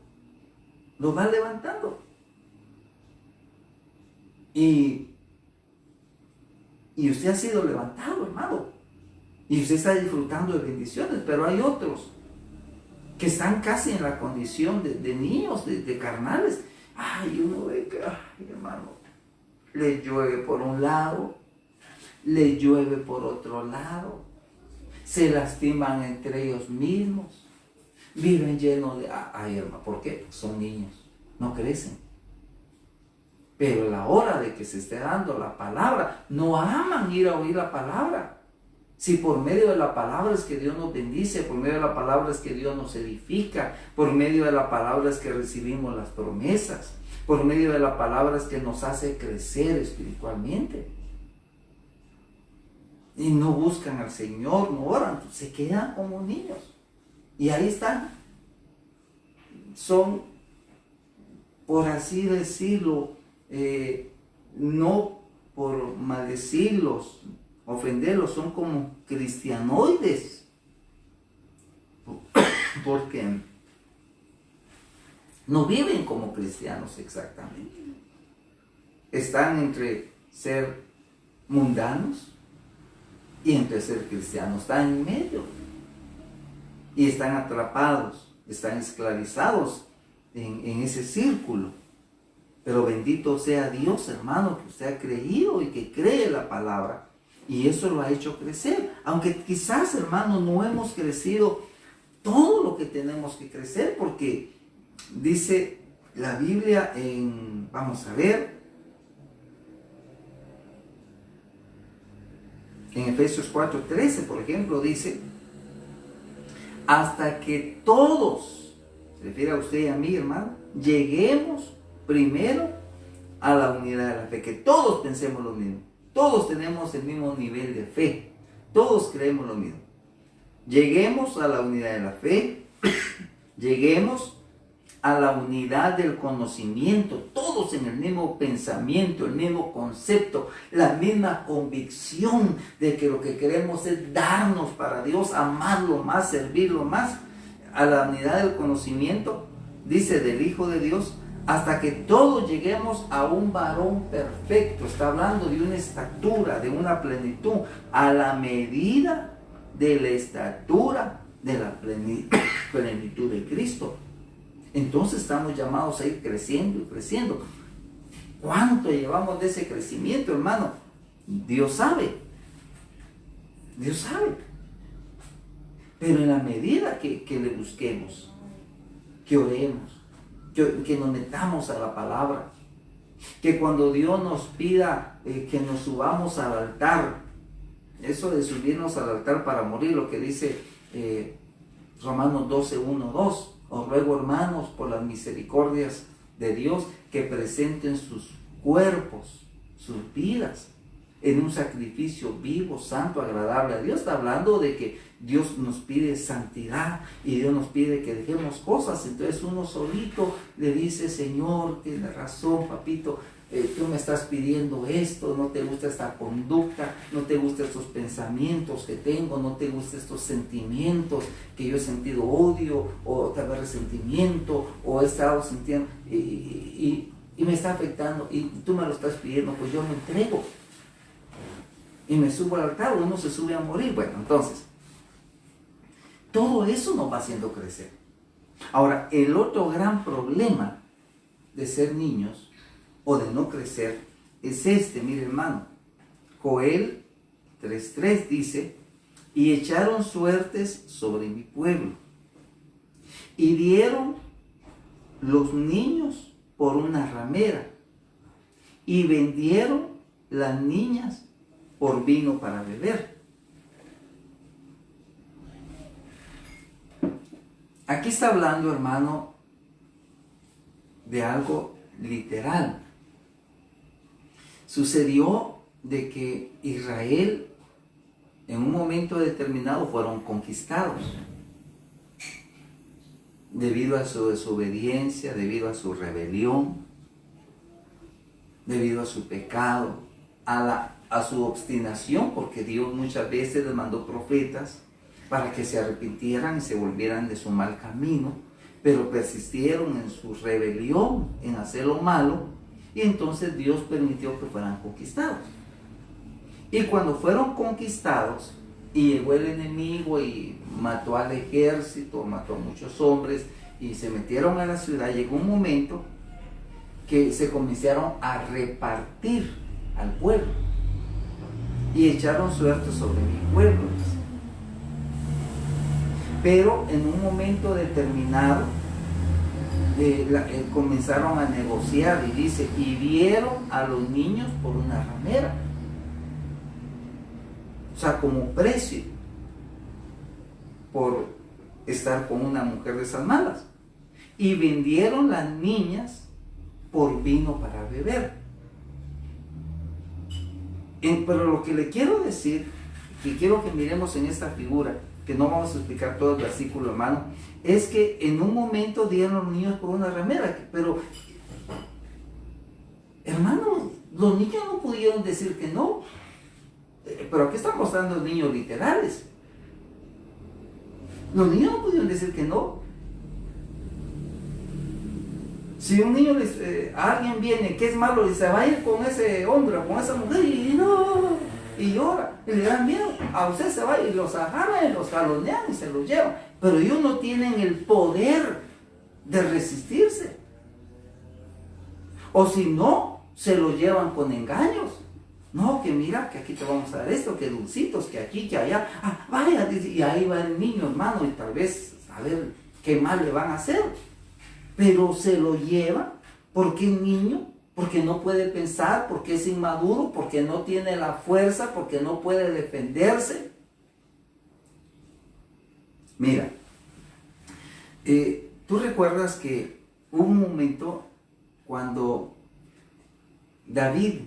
Lo va levantando. Y usted ha sido levantado, hermano. Y usted está disfrutando de bendiciones, pero hay otros que están casi en la condición de niños, de carnales. Ay, uno ve que, ay, hermano, le llueve por un lado, le llueve por otro lado, se lastiman entre ellos mismos, viven llenos de... Ay, hermano, ¿por qué? Son niños, no crecen. Pero a la hora de que se esté dando la palabra, no aman ir a oír la palabra. Si por medio de la palabra es que Dios nos bendice, por medio de la palabra es que Dios nos edifica, por medio de la palabra es que recibimos las promesas, por medio de la palabra es que nos hace crecer espiritualmente. Y no buscan al Señor, no oran, se quedan como niños. Y ahí están. Son, por así decirlo, no por maldecirlos, ofenderlos, son como cristianoides, porque no viven como cristianos exactamente. Están entre ser mundanos y entre ser cristianos, están en medio y están atrapados, están esclavizados en ese círculo. Pero bendito sea Dios, hermano, que usted ha creído y que cree la palabra. Y eso lo ha hecho crecer. Aunque quizás, hermano, no hemos crecido todo lo que tenemos que crecer. Porque dice la Biblia vamos a ver, en Efesios 4:13, por ejemplo, dice, hasta que todos, se refiere a usted y a mí, hermano, lleguemos primero a la unidad de la fe, que todos pensemos lo mismo, todos tenemos el mismo nivel de fe, todos creemos lo mismo. Lleguemos a la unidad de la fe, lleguemos a la unidad del conocimiento, todos en el mismo pensamiento, el mismo concepto, la misma convicción de que lo que queremos es darnos para Dios, amarlo más, servirlo más, a la unidad del conocimiento, dice, del Hijo de Dios, hasta que todos lleguemos a un varón perfecto. Está hablando de una estatura, de una plenitud, a la medida de la estatura de la plenitud de Cristo. Entonces estamos llamados a ir creciendo y creciendo. ¿Cuánto llevamos de ese crecimiento, hermano? Dios sabe. Dios sabe. Pero en la medida que le busquemos, que oremos, que nos metamos a la palabra, que cuando Dios nos pida que nos subamos al altar, eso de subirnos al altar para morir, lo que dice Romanos 12, 1, 2, os ruego, hermanos, por las misericordias de Dios, que presenten sus cuerpos, sus vidas, en un sacrificio vivo, santo, agradable a Dios. Está hablando de que Dios nos pide santidad y Dios nos pide que dejemos cosas. Entonces uno solito le dice, Señor, tienes razón, papito, tú me estás pidiendo esto, no te gusta esta conducta, no te gustan estos pensamientos que tengo, no te gustan estos sentimientos que yo he sentido odio o tal vez resentimiento o he estado sintiendo y me está afectando y tú me lo estás pidiendo, pues yo me entrego y me subo al altar. Uno se sube a morir. Bueno, entonces todo eso nos va haciendo crecer. Ahora, el otro gran problema de ser niños o de no crecer es este, mire hermano, Joel 3:3 dice, y echaron suertes sobre mi pueblo, y dieron los niños por una ramera, y vendieron las niñas por vino para beber. Aquí está hablando, hermano, de algo literal. Sucedió de que Israel en un momento determinado fueron conquistados debido a su desobediencia, debido a su rebelión, debido a su pecado, a su obstinación, porque Dios muchas veces les mandó profetas para que se arrepintieran y se volvieran de su mal camino, pero persistieron en su rebelión, en hacer lo malo, y entonces Dios permitió que fueran conquistados. Y cuando fueron conquistados y llegó el enemigo y mató al ejército, mató a muchos hombres y se metieron a la ciudad, llegó un momento que se comenzaron a repartir al pueblo y echaron suerte sobre mi pueblo. Pero en un momento determinado comenzaron a negociar y dice, y dieron a los niños por una ramera, o sea, como precio por estar con una mujer de esas malas, y vendieron las niñas por vino para beber. Pero lo que le quiero decir, que quiero que miremos en esta figura, que no vamos a explicar todo el versículo, hermano, es que en un momento dieron los niños por una ramera, pero, hermano, los niños no pudieron decir que no. Pero aquí están mostrando niños literales. Los niños no pudieron decir que no. Si un niño alguien viene que es malo y se va a ir con ese hombre o con esa mujer y no, y llora y le dan miedo, a usted se va y los agarran y los jalonean y se los llevan, pero ellos no tienen el poder de resistirse, o si no, se los llevan con engaños. No, que mira, que aquí te vamos a dar esto, que dulcitos, que aquí, que allá, vaya, y ahí va el niño, hermano, y tal vez a ver qué mal le van a hacer, pero se lo llevan porque es niño, porque no puede pensar, porque es inmaduro, porque no tiene la fuerza, porque no puede defenderse. Mira, tú recuerdas que hubo un momento cuando David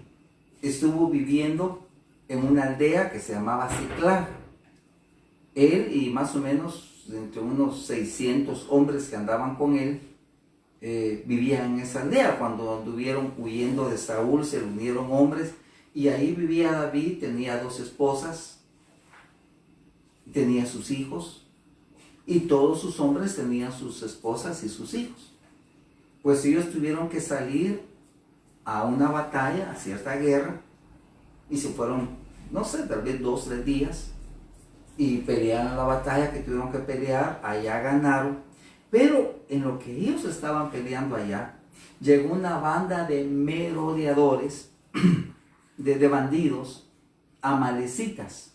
estuvo viviendo en una aldea que se llamaba Ciclag. Él y más o menos entre unos 600 hombres que andaban con él, vivían en esa aldea. Cuando anduvieron huyendo de Saúl, se reunieron hombres, y ahí vivía David, tenía 2 esposas, tenía sus hijos, y todos sus hombres tenían sus esposas y sus hijos. Pues ellos tuvieron que salir a una batalla, a cierta guerra, y se fueron, no sé, tal vez 2 o 3 días, y pelearon la batalla que tuvieron que pelear. Allá ganaron, pero en lo que ellos estaban peleando allá, llegó una banda de merodeadores, de bandidos, amalecitas.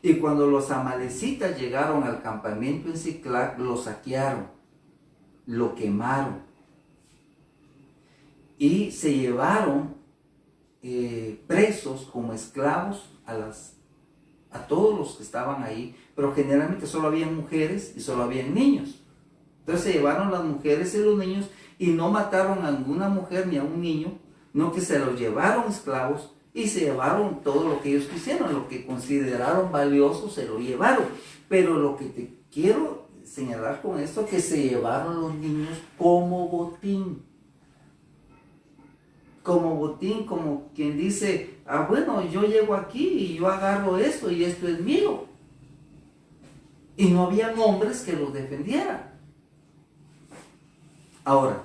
Y cuando los amalecitas llegaron al campamento en Siclag, lo saquearon, lo quemaron, y se llevaron presos como esclavos a todos los que estaban ahí, pero generalmente solo habían mujeres y solo habían niños. Entonces se llevaron las mujeres y los niños, y no mataron a ninguna mujer ni a un niño, no, que se los llevaron esclavos, y se llevaron todo lo que ellos quisieron, lo que consideraron valioso se lo llevaron. Pero lo que te quiero señalar con esto, que se llevaron los niños como botín. Como botín, como quien dice, bueno, yo llego aquí y yo agarro esto y esto es mío. Y no habían hombres que los defendieran. Ahora,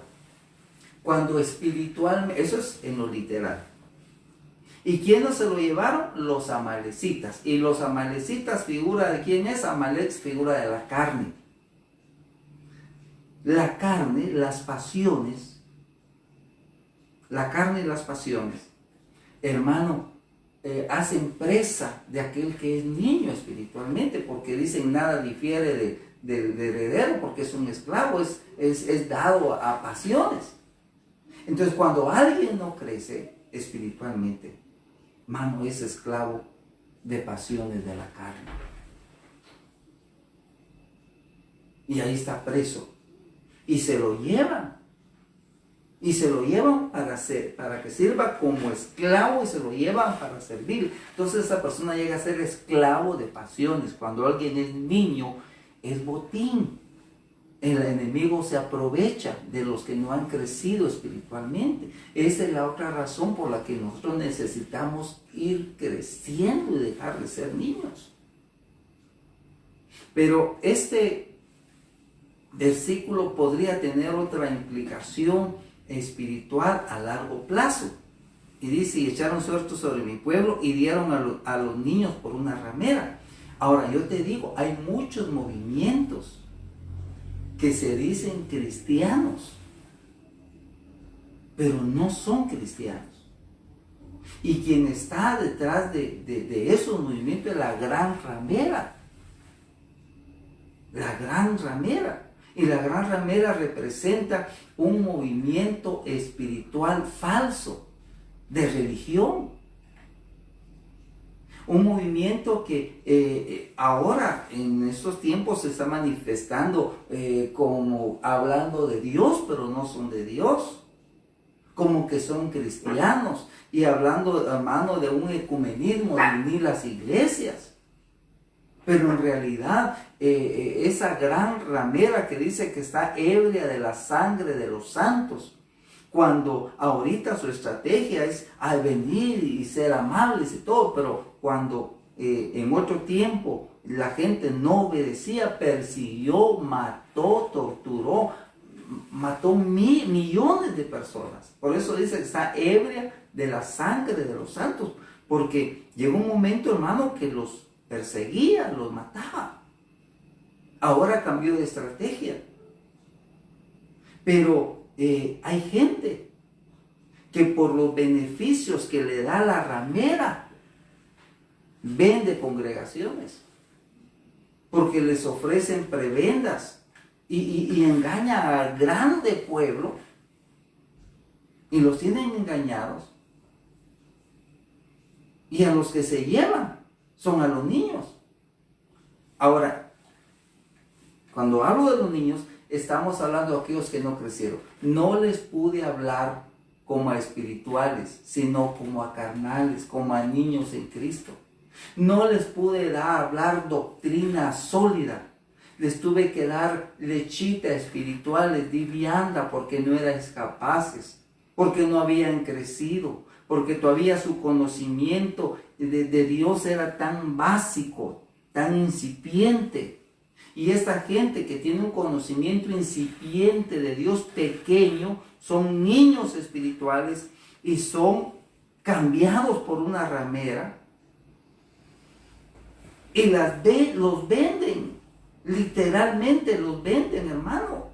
cuando espiritualmente, eso es en lo literal. ¿Y quiénes se lo llevaron? Los amalecitas. Y los amalecitas, figura de quién es. Amalek, figura de la carne. La carne, las pasiones. La carne y las pasiones, hermano, hacen presa de aquel que es niño espiritualmente, porque dicen nada difiere del heredero, porque es un esclavo, es dado a pasiones. Entonces, cuando alguien no crece espiritualmente, hermano, es esclavo de pasiones de la carne. Y ahí está preso. Y se lo llevan. Y se lo llevan para que sirva como esclavo, y se lo llevan para servir. Entonces esa persona llega a ser esclavo de pasiones. Cuando alguien es niño, es botín. El enemigo se aprovecha de los que no han crecido espiritualmente. Esa es la otra razón por la que nosotros necesitamos ir creciendo y dejar de ser niños. Pero este versículo podría tener otra implicación espiritual a largo plazo. Y dice, y echaron suertes sobre mi pueblo y dieron a los niños por una ramera. Ahora yo te digo, hay muchos movimientos que se dicen cristianos, pero no son cristianos. Y quien está detrás de esos movimientos es la gran ramera. La gran ramera. Y la gran ramera representa un movimiento espiritual falso, de religión. Un movimiento que ahora en estos tiempos se está manifestando como hablando de Dios, pero no son de Dios. Como que son cristianos y hablando, hermano, de un ecumenismo, de unir las iglesias. Pero en realidad esa gran ramera que dice que está ebria de la sangre de los santos, cuando ahorita su estrategia es al venir y ser amables y todo, pero cuando en otro tiempo la gente no obedecía, persiguió, mató, torturó, mató millones de personas. Por eso dice que está ebria de la sangre de los santos, porque llegó un momento, hermano, que los perseguía, los mataba. Ahora cambió de estrategia. Pero hay gente que por los beneficios que le da la ramera vende congregaciones, porque les ofrecen prebendas y engaña al grande pueblo y los tienen engañados, y a los que se llevan son a los niños. Ahora, cuando hablo de los niños, estamos hablando de aquellos que no crecieron. No les pude hablar como a espirituales, sino como a carnales, como a niños en Cristo. No les pude hablar doctrina sólida, les tuve que dar lechita espiritual, les di vianda porque no eran capaces, porque no habían crecido, porque todavía su conocimiento de Dios era tan básico, tan incipiente. Y esta gente que tiene un conocimiento incipiente de Dios pequeño, son niños espirituales y son cambiados por una ramera y los venden, literalmente los venden, hermano.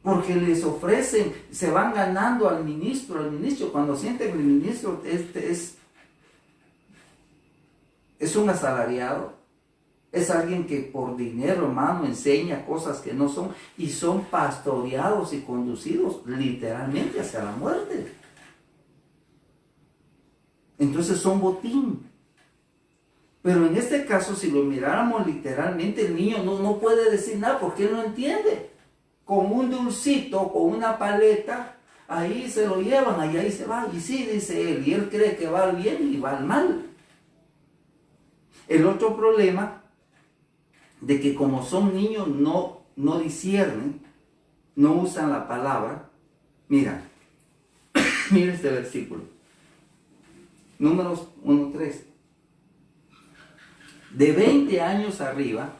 Porque les ofrecen, se van ganando al ministro, cuando sienten que el ministro es un asalariado, es alguien que por dinero, hermano, enseña cosas que no son, y son pastoreados y conducidos literalmente hacia la muerte. Entonces son botín. Pero en este caso, si lo miráramos literalmente, el niño no puede decir nada porque él no entiende. Con un dulcito, con una paleta, ahí se lo llevan, ahí se va. Y sí, dice él, y él cree que va al bien y va al mal. El otro problema de que como son niños no disciernen, no usan la palabra. Mira este versículo. Números 1:3. De 20 años arriba,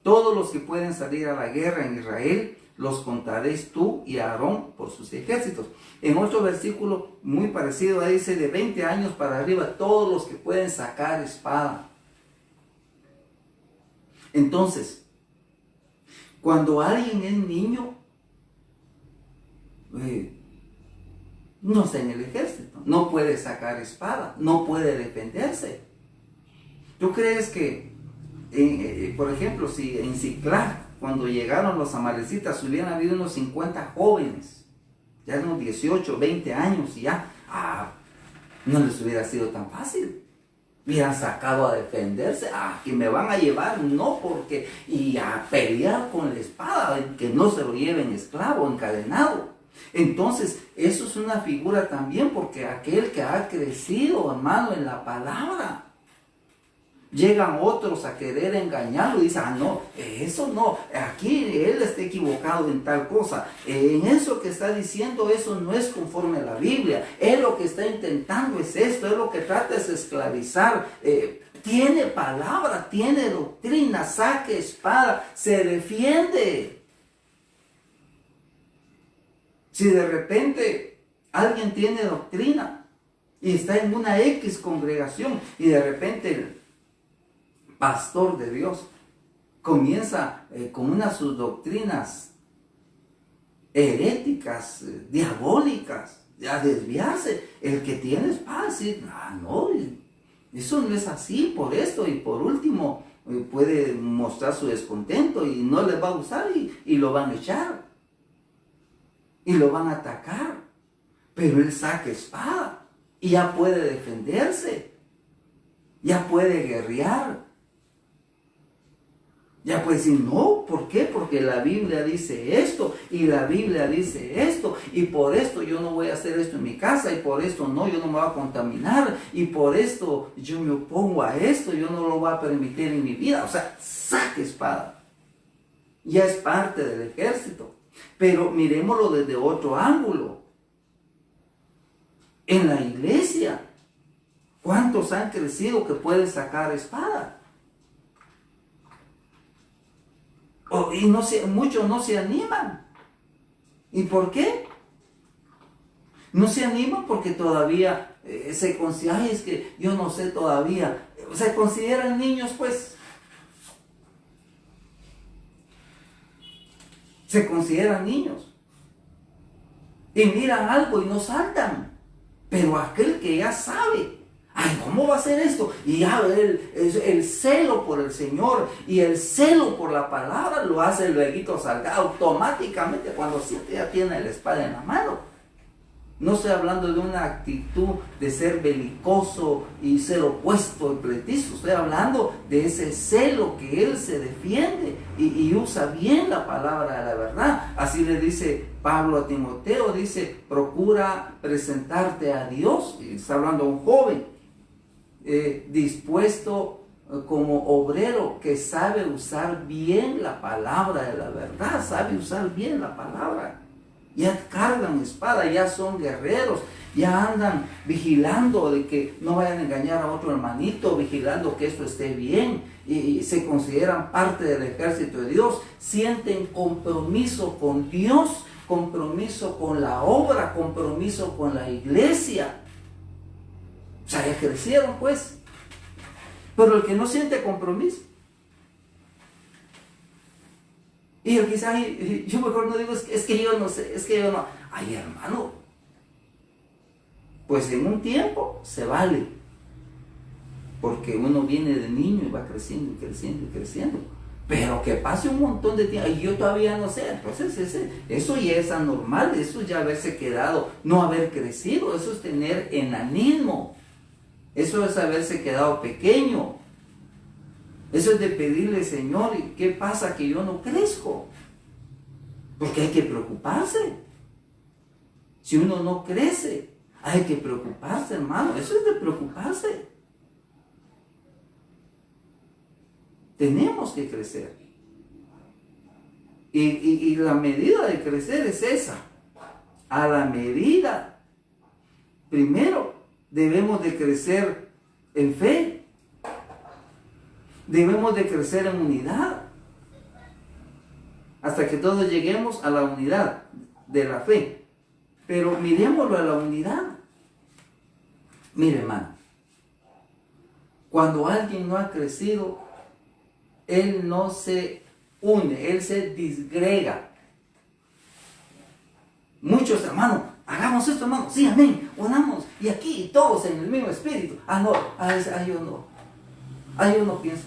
todos los que pueden salir a la guerra en Israel, los contaréis tú y Aarón por sus ejércitos. En otro versículo muy parecido, ahí dice de 20 años para arriba, todos los que pueden sacar espada. Entonces, cuando alguien es niño, no está en el ejército, no puede sacar espada, no puede defenderse. ¿Tú crees que, por ejemplo, si en Ziklag, cuando llegaron los amalecitas, hubieran habido unos 50 jóvenes, ya unos 18, 20 años y ya, no les hubiera sido tan fácil? Hubieran sacado a defenderse, que me van a llevar, no, porque, y a pelear con la espada, que no se lo lleven esclavo, encadenado. Entonces, eso es una figura también, porque aquel que ha crecido, hermano, en la palabra, llegan otros a querer engañarlo y dicen, no, eso no, aquí él está equivocado en tal cosa, en eso que está diciendo, eso no es conforme a la Biblia, él lo que está intentando es esto, él lo que trata es esclavizar, tiene palabra, tiene doctrina, saque espada, se defiende. Si de repente alguien tiene doctrina y está en una X congregación y de repente el pastor de Dios comienza con unas sus doctrinas heréticas, diabólicas, a desviarse, el que tiene espada, decir, no, eso no es así, por esto, y por último puede mostrar su descontento y no les va a gustar y lo van a echar y lo van a atacar, pero él saca espada y ya puede defenderse, ya puede guerrear. Ya puede decir, no, ¿por qué? Porque la Biblia dice esto, y la Biblia dice esto, y por esto yo no voy a hacer esto en mi casa, y por esto no, yo no me voy a contaminar, y por esto yo me opongo a esto, yo no lo voy a permitir en mi vida. O sea, saque espada. Ya es parte del ejército. Pero miremoslo desde otro ángulo. En la iglesia, ¿cuántos han crecido que pueden sacar espada? Y muchos no se animan. ¿Y por qué? No se animan porque todavía se consideran, es que yo no sé todavía. Se consideran niños, pues. Se consideran niños. Y miran algo y no saltan. Pero aquel que ya sabe, ¿cómo va a ser esto? Y ya el celo por el Señor y el celo por la palabra lo hace luego salga automáticamente cuando siente ya tiene la espada en la mano. No estoy hablando de una actitud de ser belicoso y ser opuesto y pletizo. Estoy hablando de ese celo que él se defiende y usa bien la palabra de la verdad. Así le dice Pablo a Timoteo, dice, procura presentarte a Dios. Y está hablando a un joven. Dispuesto como obrero que sabe usar bien la palabra de la verdad, sabe usar bien la palabra. Ya cargan espada, ya son guerreros, ya andan vigilando de que no vayan a engañar a otro hermanito, vigilando que esto esté bien, y se consideran parte del ejército de Dios, sienten compromiso con Dios, compromiso con la obra, compromiso con la iglesia. O sea, ya crecieron pues. Pero el que no siente compromiso, y el quizás, yo mejor no digo, es que yo no sé, es que yo no. Ay, hermano, pues en un tiempo se vale, porque uno viene de niño y va creciendo y creciendo y creciendo. Pero que pase un montón de tiempo y yo todavía no sé, entonces eso ya es anormal, eso ya haberse quedado, no haber crecido, eso es tener enanismo, eso es haberse quedado pequeño. Eso es de pedirle, Señor, ¿y qué pasa que yo no crezco? Porque hay que preocuparse. Si uno no crece, hay que preocuparse, hermano. Eso es de preocuparse. Tenemos que crecer. Y la medida de crecer es esa. A la medida, primero, debemos de crecer en fe. Debemos de crecer en unidad hasta que todos lleguemos a la unidad de la fe. Pero miremoslo a la unidad. Mire, hermano, cuando alguien no ha crecido, él no se une, él se disgrega. Muchos hermanos, hagamos esto, hermano, sí, amén, oramos, y aquí y todos en el mismo espíritu. No, yo no. Yo no pienso.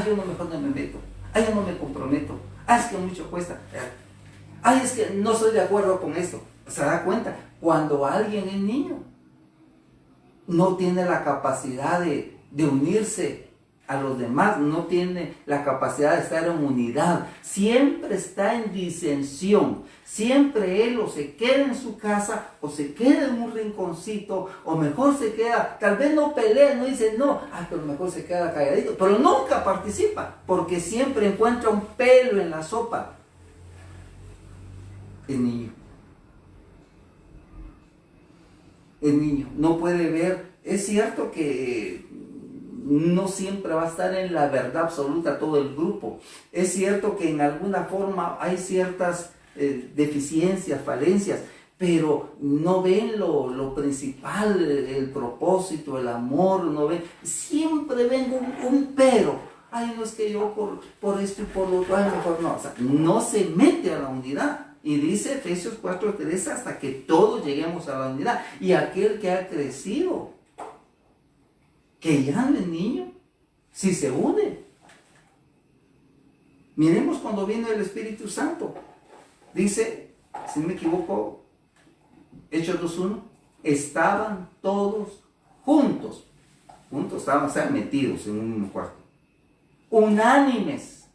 Yo no, mejor no me meto. Yo no me comprometo. Es que mucho cuesta. Es que no estoy de acuerdo con esto. ¿Se da cuenta? Cuando alguien es niño, no tiene la capacidad de unirse a los demás, no tiene la capacidad de estar en unidad, siempre está en disensión, siempre él o se queda en su casa o se queda en un rinconcito o mejor se queda, tal vez no pelea, no dice no, pero mejor se queda calladito, pero nunca participa porque siempre encuentra un pelo en la sopa. El niño no puede ver, es cierto que no siempre va a estar en la verdad absoluta todo el grupo. Es cierto que en alguna forma hay ciertas deficiencias, falencias, pero no ven lo principal, el propósito, el amor, no ven, siempre ven un pero. No es que yo por esto y por lo otro, mejor no. O sea, no se mete a la unidad. Y dice Efesios 4:3 hasta que todos lleguemos a la unidad. Y aquel que ha crecido, que ya no es niño, si se une. Miremos cuando viene el Espíritu Santo. Dice, si no me equivoco, Hechos 2:1, estaban todos juntos, estaban, o sea, metidos en un mismo cuarto. Unánimes.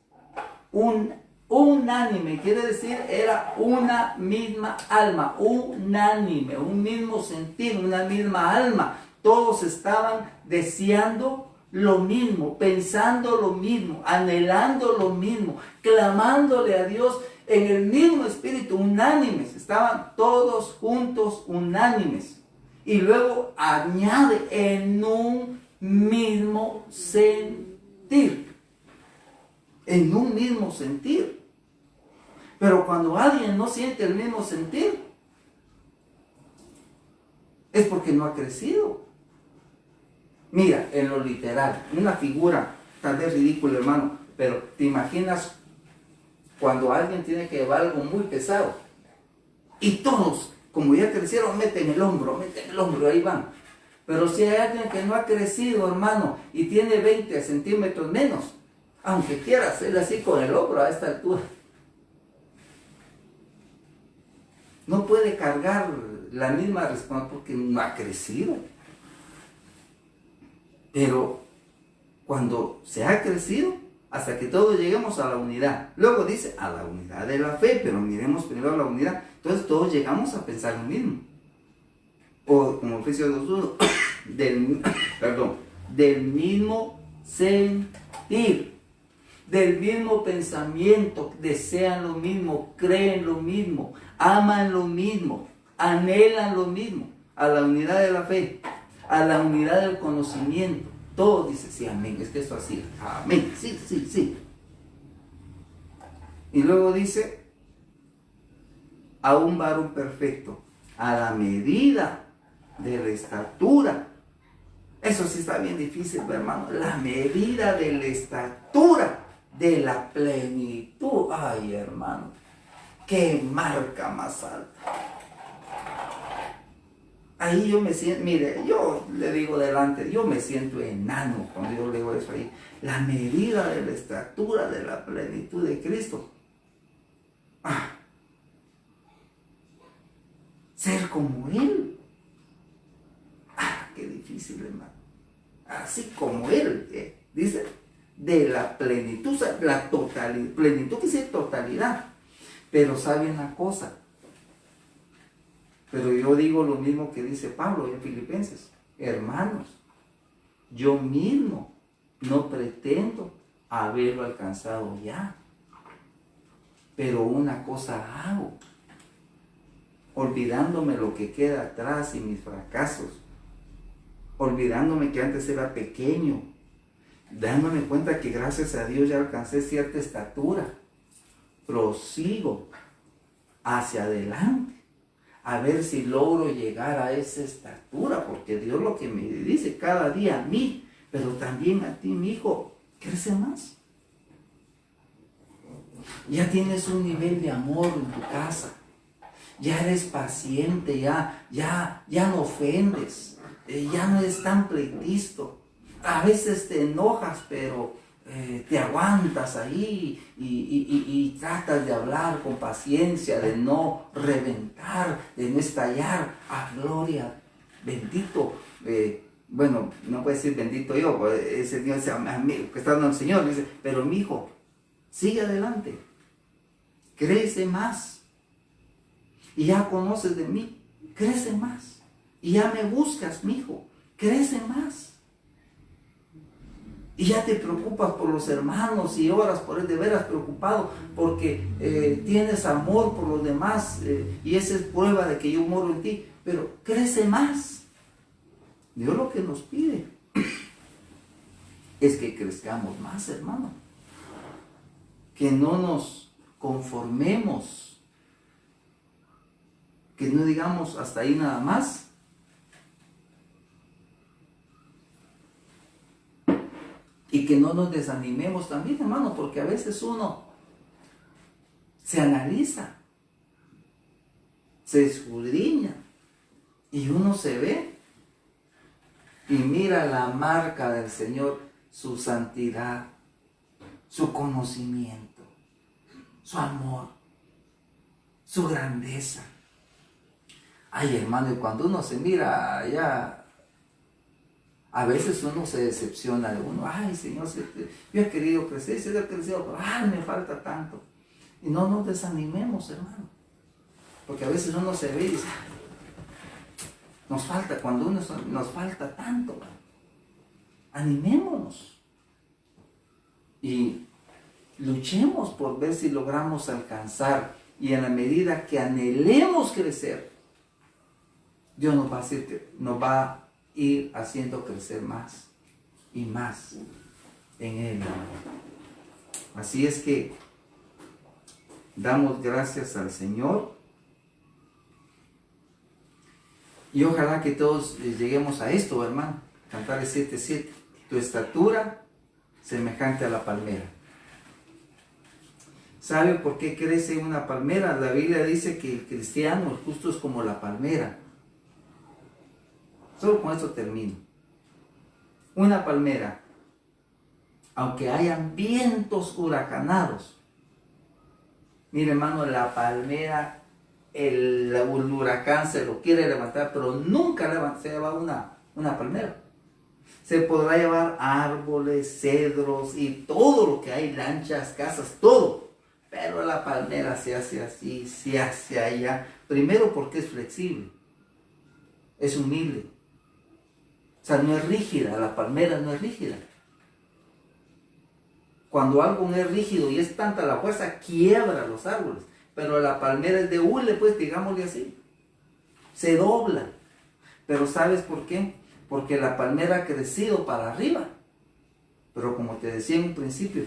Unánime, quiere decir, era una misma alma, unánime, un mismo sentir, una misma alma. Todos estaban deseando lo mismo, pensando lo mismo, anhelando lo mismo, clamándole a Dios en el mismo espíritu, unánimes. Estaban todos juntos, unánimes. Y luego añade en un mismo sentir. En un mismo sentir. Pero cuando alguien no siente el mismo sentir, es porque no ha crecido. Mira, en lo literal, una figura tal vez ridícula, hermano, pero te imaginas cuando alguien tiene que llevar algo muy pesado y todos, como ya crecieron, meten el hombro, ahí van. Pero si hay alguien que no ha crecido, hermano, y tiene 20 centímetros menos, aunque quiera hacerle así con el hombro a esta altura, no puede cargar la misma responsabilidad porque no ha crecido. Pero cuando se ha crecido, hasta que todos lleguemos a la unidad. Luego dice, a la unidad de la fe, pero miremos primero la unidad. Entonces todos llegamos a pensar lo mismo. O como Efesios 2:1, del mismo sentir. Del mismo pensamiento, desean lo mismo, creen lo mismo, aman lo mismo, anhelan lo mismo, a la unidad de la fe, a la unidad del conocimiento. Todo dice, sí, amén, es que esto así, amén, sí, sí, sí. Y luego dice, a un varón perfecto, a la medida de la estatura. Eso sí está bien difícil, hermano, la medida de la estatura de la plenitud. Ay, hermano, qué marca más alta. Ahí yo me siento, mire, yo le digo delante, yo me siento enano cuando yo leo eso ahí. La medida de la estatura de la plenitud de Cristo. Ser como Él. Qué difícil, hermano. Así como Él, dice, de la plenitud, o sea, la totalidad. Plenitud quiere decir totalidad. Pero sabe una cosa. Pero yo digo lo mismo que dice Pablo en Filipenses. Hermanos, yo mismo no pretendo haberlo alcanzado ya. Pero una cosa hago, olvidándome lo que queda atrás y mis fracasos, olvidándome que antes era pequeño, dándome cuenta que gracias a Dios ya alcancé cierta estatura, prosigo hacia adelante, a ver si logro llegar a esa estatura, porque Dios lo que me dice cada día a mí, pero también a ti, mi hijo, crece más. Ya tienes un nivel de amor en tu casa, ya eres paciente, ya no ofendes, ya no eres tan pleitisto. A veces te enojas, pero te aguantas ahí y tratas de hablar con paciencia, de no reventar, de no estallar. Gloria, bendito. Bueno, no puede decir bendito yo, pues, ese Dios que está dando el Señor, dice, pero mi hijo, sigue adelante, crece más. Y ya conoces de mí, crece más. Y ya me buscas, mi hijo, crece más. Y ya te preocupas por los hermanos y oras por él, de veras preocupado, porque tienes amor por los demás, y esa es prueba de que yo moro en ti. Pero crece más. Dios lo que nos pide es que crezcamos más, hermano. Que no nos conformemos, que no digamos hasta ahí nada más. Y que no nos desanimemos también, hermano, porque a veces uno se analiza, se escudriña, y uno se ve y mira la marca del Señor, su santidad, su conocimiento, su amor, su grandeza. Ay, hermano, y cuando uno se mira ya, a veces uno se decepciona de uno. Ay, Señor, yo he querido crecer, sí he crecido, pero ay, me falta tanto. Y no nos desanimemos, hermano. Porque a veces uno se ve y dice, nos falta, cuando uno nos falta tanto. Animémonos. Y luchemos por ver si logramos alcanzar. Y en la medida que anhelemos crecer, Dios nos va a ir haciendo crecer más y más en Él. Así es que damos gracias al Señor y ojalá que todos lleguemos a esto, hermano. Cantares 7:7. Tu estatura semejante a la palmera. ¿Sabe por qué crece una palmera? La Biblia dice que el cristiano, el justo, es como la palmera. Solo con esto termino. Una palmera, aunque hayan vientos huracanados, mire, hermano, la palmera, el huracán se lo quiere levantar, pero nunca se lleva una palmera. Se podrá llevar árboles, cedros y todo lo que hay, lanchas, casas, todo. Pero la palmera se hace así, se hace allá. Primero porque es flexible, es humilde. O sea, no es rígida, la palmera no es rígida. Cuando algo es rígido y es tanta la fuerza, quiebra los árboles. Pero la palmera es de hule, pues digámosle así. Se dobla. Pero ¿sabes por qué? Porque la palmera ha crecido para arriba. Pero como te decía en un principio,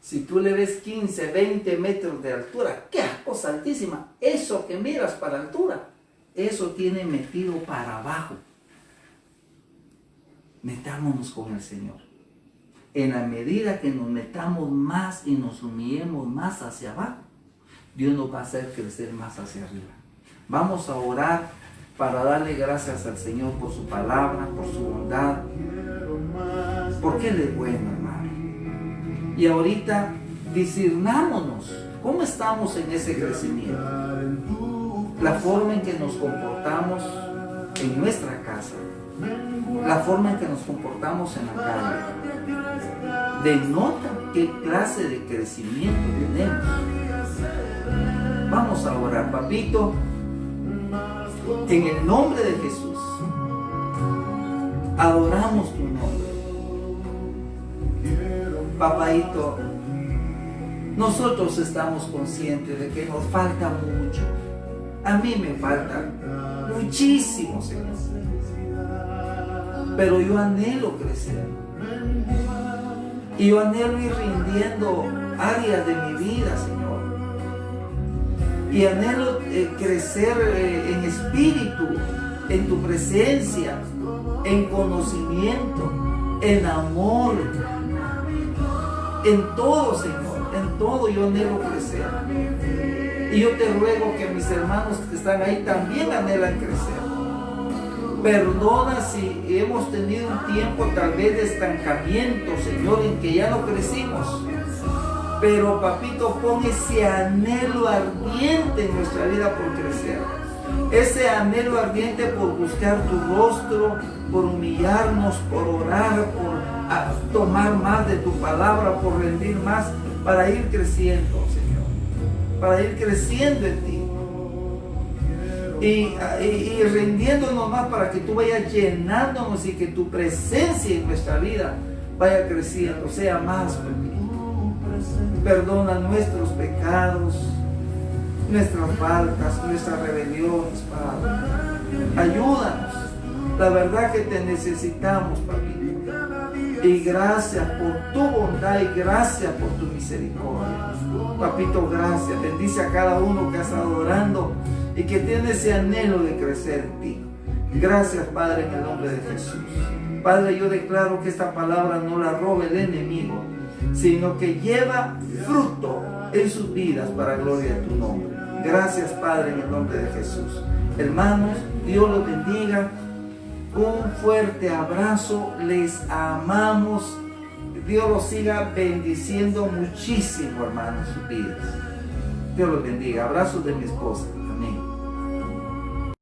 si tú le ves 15, 20 metros de altura, ¡qué cosa altísima! Eso que miras para altura, eso tiene metido para abajo. Metámonos con el Señor. En la medida que nos metamos más y nos humillemos más hacia abajo, Dios nos va a hacer crecer más hacia arriba. Vamos a orar para darle gracias al Señor por su palabra, por su bondad, porque Él es bueno, hermano. Y ahorita discernámonos cómo estamos en ese crecimiento. La forma en que nos comportamos en nuestra casa, la forma en que nos comportamos en la calle, denota qué clase de crecimiento tenemos. Vamos a orar, papito, en el nombre de Jesús. Adoramos tu nombre. Papaito, nosotros estamos conscientes de que nos falta mucho. A mí me falta muchísimo, Señor. Pero yo anhelo crecer. Y yo anhelo ir rindiendo áreas de mi vida, Señor. Y anhelo crecer en espíritu, en tu presencia, en conocimiento, en amor, en todo, Señor, en todo yo anhelo crecer. Y yo te ruego que mis hermanos que están ahí también anhelan crecer. Perdona si hemos tenido un tiempo tal vez de estancamiento, Señor, en que ya no crecimos. Pero, papito, pon ese anhelo ardiente en nuestra vida por crecer. Ese anhelo ardiente por buscar tu rostro, por humillarnos, por orar, por tomar más de tu palabra, por rendir más, para ir creciendo, Señor. Para ir creciendo en ti. Y rindiéndonos más para que tú vayas llenándonos y que tu presencia en nuestra vida vaya creciendo, sea más, papito. Perdona nuestros pecados, nuestras faltas, nuestras rebeliones, Padre. Ayúdanos. La verdad que te necesitamos, papito. Y gracias por tu bondad y gracias por tu misericordia. Papito, gracias. Bendice a cada uno que ha estado orando y que tiene ese anhelo de crecer en ti. Gracias, Padre, en el nombre de Jesús. Padre, yo declaro que esta palabra no la robe el enemigo, sino que lleva fruto en sus vidas para gloria de tu nombre. Gracias, Padre, en el nombre de Jesús. Hermanos, Dios los bendiga. Un fuerte abrazo, les amamos. Dios los siga bendiciendo muchísimo, hermanos, sus vidas. Dios los bendiga. Abrazos de mi esposa.